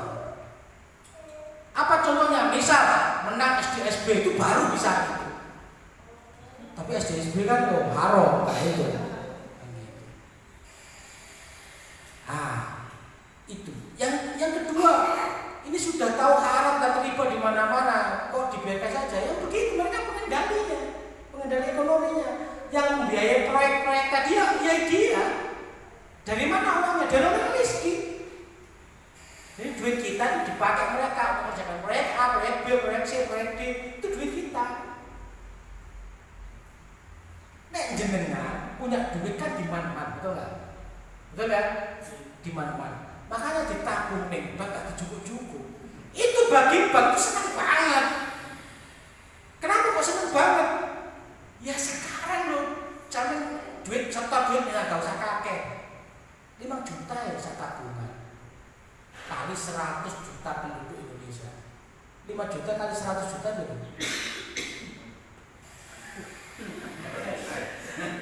Apa contohnya? Misal menang SDSB itu baru bisa gitu. Tapi SDSB kan loh haram kayak itu. Itu. Yang kedua, ini sudah tahu haram dan riba di mana-mana, kok dibiarkan saja? Ya begitu, mereka pengendalinya, pengendali ekonominya, yang membiayai proyek-proyek tadi ya dia. Dari mana uangnya? Dari orang miskin. Jadi duit kita itu dipakai mereka untuk mengerjakan proyek A, proyek B, proyek C, proyek D. Itu duit kita. Nek jenengan punya duit kan di mana-mana, betul nggak? Betul kan? Di mana-mana. Makanya ditabung nih, gak dicukup-cukup. Itu bagi bank itu senang banget. Kenapa kok senang banget? Ya sekarang loh, jangan duit setor duitnya gak usah kakek. 5 juta ya saya tabungan. Kali 100 juta penduduk Indonesia. 5 juta kali 100 juta berapa?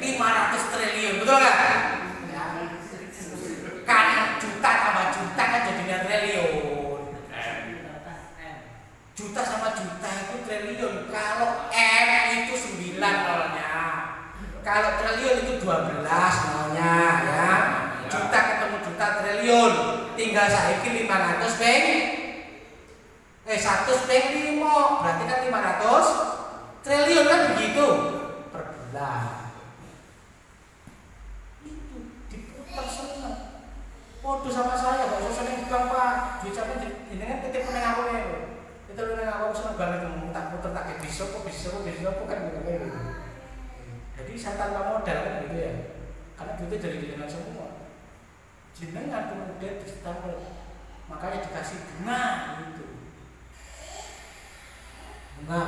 500 triliun, betul nggak? Ya. maunya ya. Juta ketemu juta triliun. Tinggal saiki 500 peng 100 peng 5 berarti kan 500 triliun kan begitu per bulan. Itu diputar semua. Podo sama saya, gak usah seneng bilang Pak, duit sampe jenengan titip meneng aku nih. Itu meneng aku seneng banget ngomong tak puter tak bisa kok kan gitu. Jadi saya tanpa modal kan gitu ya. Karena duitnya dari jenengan semua. Jenengan kemudian disetambal, makanya dikasih bunga gitu. Bunga.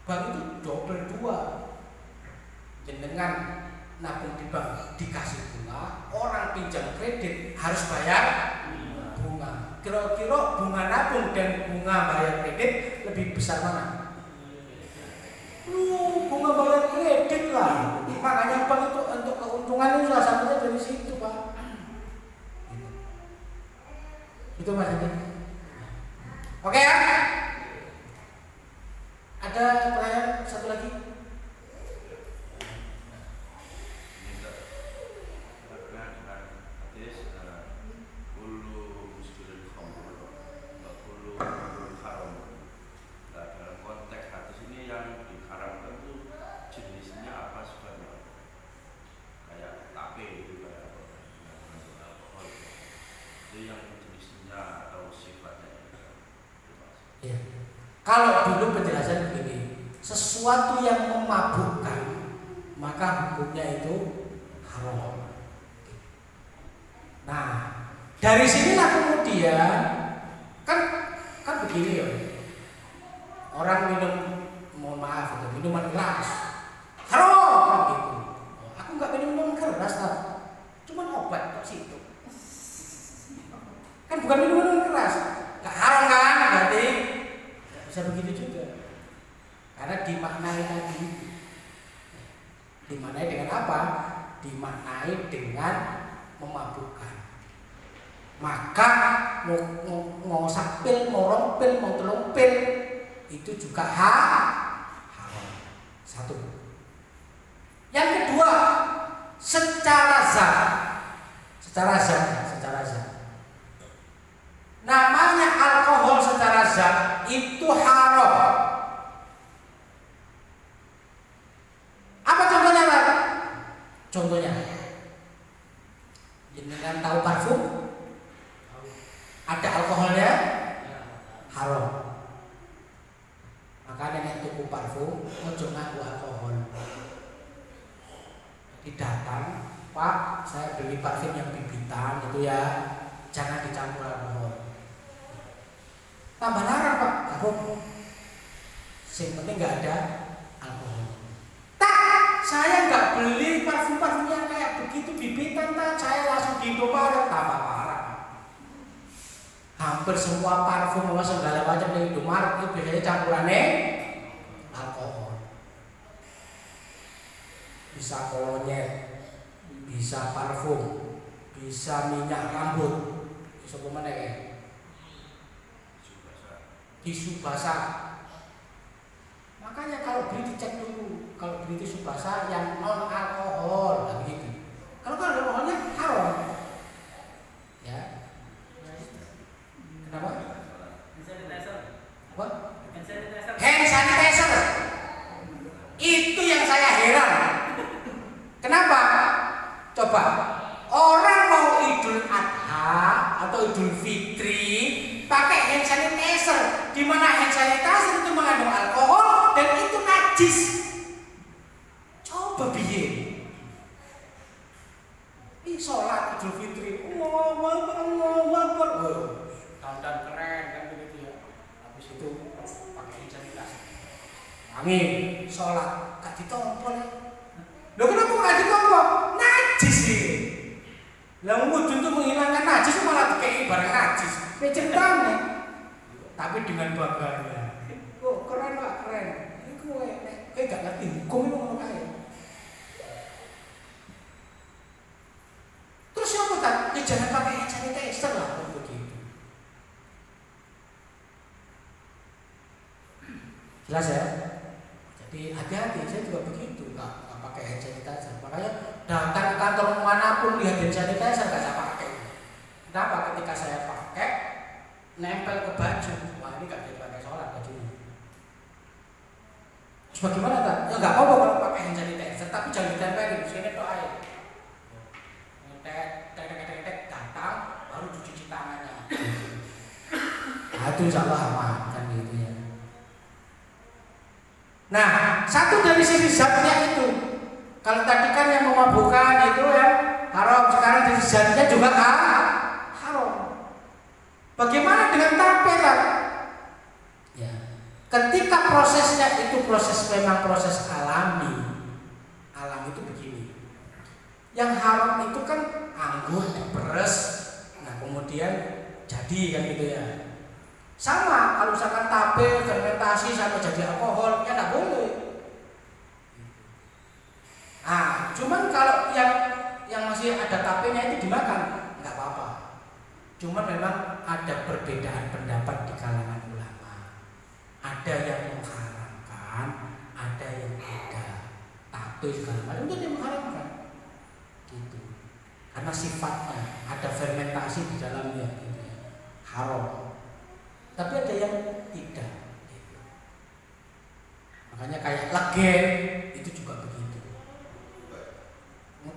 Bank itu double 2. Jenengan nabung di bank dikasih bunga, orang pinjam kredit harus bayar bunga. Kira-kira bunga nabung dan bunga bayar kredit lebih besar mana? Bunga bayar kredit lah. Makanya bank itu untuk keuntungan itu salah satunya dari situ, Pak. Itu maksudnya. Oke ya? Ada pertanyaan satu lagi? Kalau dulu penjelasan begini, sesuatu yang memabukkan maka hukumnya itu haram. Nah, dari sinilah kemudian kan begini ya. Orang minum, mohon maaf, minuman keras haram kan gitu. Aku nggak minum minuman keras lah, cuma obat kok situ. Kan bukan minuman keras, nggak haram kan berarti. Bisa begitu juga, karena dimaknai tadi. Dimaknai dengan apa? Dimaknai dengan memabukkan. Maka mau sapil, mau rompil, mau telompil itu juga haram. Satu. Yang kedua, secara zat. Namanya alkohol secara zat itu haram. Apa contohnya, Pak? Contohnya, jenengan tahu parfum? Ada alkoholnya? Haram. Makanya nek tuku parfum ojo nganggo alkohol. Jadi datang, Pak, saya beli parfum yang bibitan gitu ya, jangan dicampur alkohol. Tambah larang, Pak. Apa? Yang penting nggak ada alkohol. Tak, saya nggak beli parfum yang kayak begitu bibitan, tak. Saya langsung di Indomaret, tambah parah. Hampir semua parfum sama segala macam di Indomaret itu biasanya campurannya alkohol. Bisa kolonyer, bisa parfum, bisa minyak rambut, bisa kemana ya? Tisu basah. Makanya kalau beli dicek dulu, kalau beli tisu basah yang non alkohol, nah begitu. Kalau alkoholnya haram, ya. Kenapa? Apa? Hand sanitizer. Itu yang saya heran. Kenapa? Coba orang mau Idul Adha atau Idul Fitri pakai hand sanitizer, di mana hand sanitizer itu mengandung alkohol dan itu najis. Coba bikin. Ini sholat Idul Fitri, Allahu Akbar, dandan keren kan begitu ya. Habis itu pakai hand sanitizer. Amin. Sholat gak ditompol. Loh kenapa gak ditompol? Najis sih. Lah wujud itu menghilangkan najis malah dikei barang najis. Ceritanya, tapi dengan bangganya. Oh keren Pak, keren. Ini kayak gak ngerti hukum itu ngono kae. Terus siapa tak? Ya jangan pakai hand sanitizer lah kalau begitu. Jelas ya? Jadi hati-hati, saya juga begitu, nggak pakai hand sanitizer. datang ke kantor manapun lihat hand sanitizer nggak saya pakai. Kenapa? Ketika saya pakai nempel ke baju, wah ini nggak jadi pakai sholat bajunya. Terus bagaimana tak? Ya nggak apa-apa kalau pakai hand sanitizer, tapi jangan ditempelin, sini tuh air. Tek, datang, baru cuci tangannya. Nah, itu insya Allah aman kan gitu ya. Nah, satu dari sisi zatnya itu, kalau tadi kan yang memabukkan itu ya haram, sekarang dari zatnya juga haram. Bagaimana dengan tape kan? Ya, ketika prosesnya itu memang proses alami, alam itu begini. Yang haram itu kan anggur diperes, nah kemudian jadi kan gitu ya. Sama kalau misalkan tape fermentasi sampai jadi alkohol, ya nggak boleh. Ah, cuman kalau yang masih ada tapenya itu dimakan, nggak apa-apa. Cuman memang ada perbedaan pendapat di kalangan ulama. Ada yang mengharamkan, ada yang tidak. Tape segala macam itu yang mengharamkan. Gitu. Karena sifatnya ada fermentasi di dalamnya, gitu ya. Haram. Tapi ada yang tidak. Gitu. Makanya kayak legen itu juga begitu.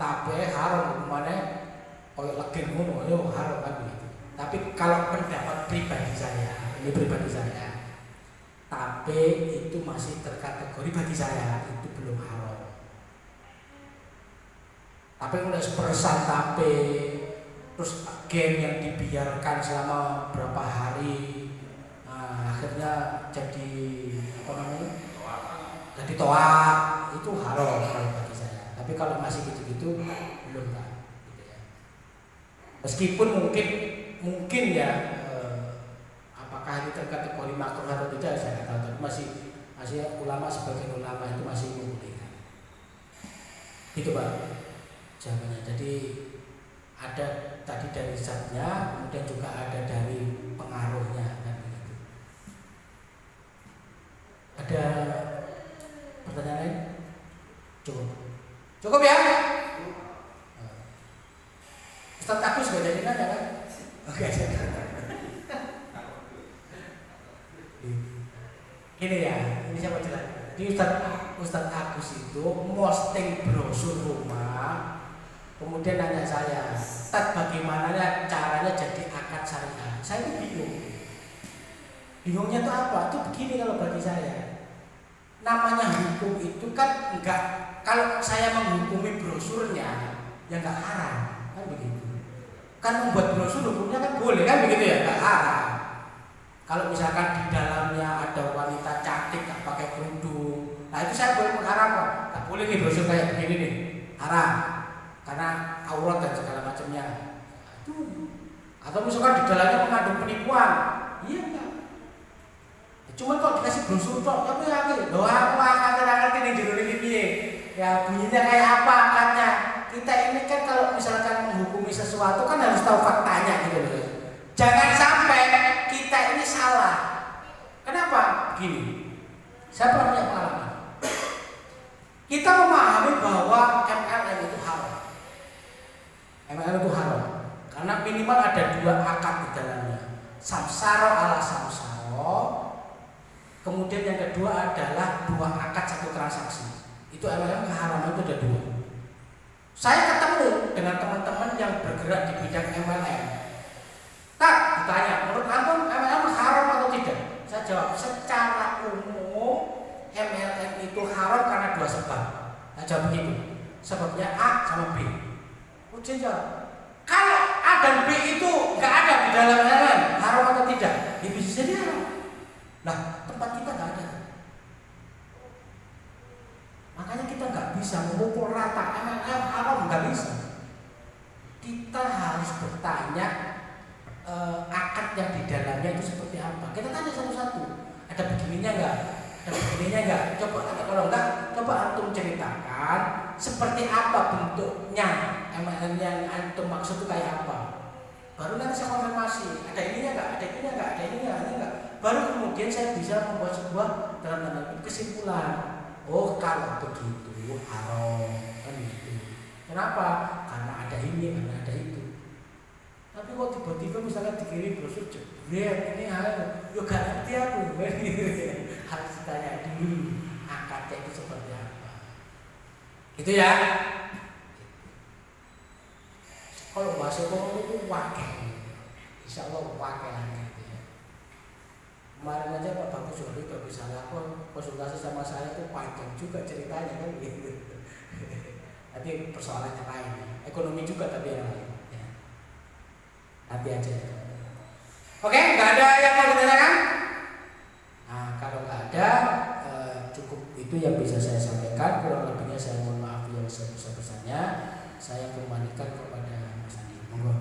Tape haram, kemana? Kayak legen ngono, yo haram kan begitu. Tapi kalau pendapat pribadi saya, ini pribadi saya, tape itu masih terkategori bagi saya itu belum haram. Tapi udah sepersan tape, terus gen yang dibiarkan selama berapa hari, nah, akhirnya jadi apa namanya? Jadi toak, itu haram kalau bagi saya. Tapi kalau masih gitu-gitu belum lah, gitu ya. Meskipun mungkin ya, apakah ini terkategori makruh atau tidak saya nggak tahu. Tapi masih ulama, sebagian ulama itu masih membolehkan. Itu Pak jawabannya. Jadi ada tadi dari zatnya, kemudian juga ada dari pengaruhnya kan begitu. Ada pertanyaan lain? Cukup ya? Ustaz Agus gak jadi nanya kan? Oke. Gini ya, ini saya mau jelaskan. Di Ustaz Agus itu posting brosur rumah, kemudian nanya saya, Ustaz bagaimana caranya jadi akad syariah? Saya itu bingung. Bingungnya itu apa? Itu begini kalau bagi saya. Namanya hukum itu kan enggak, kalau saya menghukumi brosurnya ya enggak haram, kan begitu. Kan membuat brosur hukumnya kan boleh kan begitu ya, enggak haram. Kalau misalkan di dalamnya ada wanita cantik tak pakai kerudung, nah itu saya boleh mengharamkan. Tak boleh nih brosur kayak begini nih, haram. Karena aurat dan segala macamnya. Atau misalkan di dalamnya mengandung penipuan, iya enggak. Cuma kalau dikasih brosur tok, tapi yakin, doa apa akad ini judul ini ya bunyinya kayak apa akadnya. Kita ini kan kalau misalkan menghukumi sesuatu kan harus tahu faktanya gitu loh. Jangan sampai kita ini salah. Kenapa? Begini, saya pernah punya pengalaman. Kita memahami bahwa MLM itu haram. MLM itu haram karena minimal ada 2 akad di dalamnya. Samsaro ala samsaro. Kemudian yang kedua adalah 2 akad 1 transaksi. Itu MLM keharaman itu ada 2. Saya ketemu dengan teman-teman yang bergerak di bidang MLM. Tak ditanya, menurut antum MLM haram atau tidak? Saya jawab, secara umum MLM itu haram karena 2 sebab. Saya jawab begitu. Sebabnya A sama B. Ujian jawab. Kalau A dan B itu nggak ada di dalam MLM, haram atau tidak? Ya bisa jadi haram. Nah, tempat kita nggak ada. Makanya kita nggak bisa memukul rata MLM haram, nggak bisa. Kita harus bertanya akad yang di dalamnya itu seperti apa. Kita tanya satu-satu. Ada begininya nggak? Ada begininya nggak? Coba atau kalau nggak, coba antum ceritakan seperti apa bentuknya MLM yang antum maksud itu kayak apa. Baru nanti saya konfirmasi. Ada ininya nggak? Ada ininya nggak? Ada ininya nggak? Baru kemudian saya bisa membuat sebuah dalam tanda kesimpulan. Oh kalau begitu haram kan gitu. Kenapa? Karena ada ini, karena ada itu. Tapi kok tiba-tiba misalnya dikirim brosur jebret ini hal, yo gak ngerti aku. Harus ditanya dulu akadnya itu seperti apa. Itu ya. Kalau bahasa ekonomi itu wakil, insya Allah wakil gitu ya. Kemarin aja Pak Bagus Jori kalau misalnya aku konsultasi sama saya itu panjang juga ceritanya kan gitu. Tapi persoalannya lain, ekonomi juga tapi yang lain. Ya. Nanti aja. Oke, nggak ada yang mau ditanyakan? Nah, kalau nggak ada, cukup itu yang bisa saya sampaikan. Kurang lebihnya saya mohon maaf yang sebesar-besarnya. Saya kembalikan kepada Mas Andi. Monggo.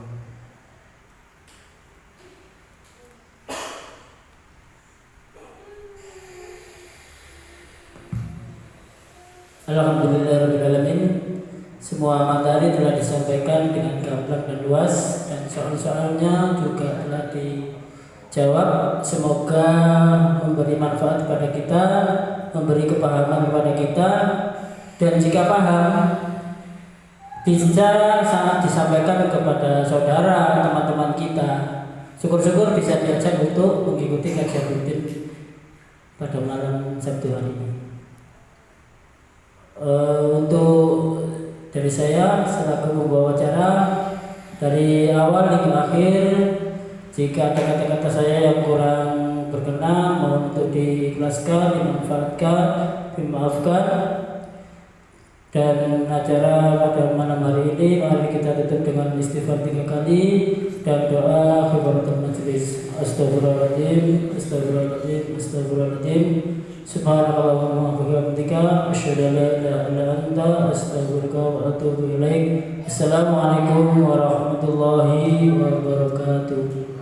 Alhamdulillahirrahmanirrahim. Semua materi telah disampaikan dengan gamblang dan luas, dan soal-soalnya juga telah dijawab. Semoga memberi manfaat kepada kita, memberi kepahaman kepada kita, dan jika paham bisa sangat disampaikan kepada saudara, teman-teman kita. Syukur-syukur bisa diajak untuk mengikuti kajian rutin pada malam Sabtu hari ini. Untuk dari saya selaku pembawa acara dari awal hingga akhir, jika ada kata-kata saya yang kurang berkenan mohon untuk diikhlaskan, dimanfaatkan, dimaafkan. Dan acara pada malam hari ini mari kita tutup dengan istighfar 3 kali dan doa kifaratul majlis. Astagfirullahaladzim, astagfirullahaladzim, astagfirullahaladzim. Subhanallahumma wa bihamdika asyhadu an la ilaha illa anta astaghfiruka wa atubu ilaik. Assalamualaikum warahmatullahi wabarakatuh.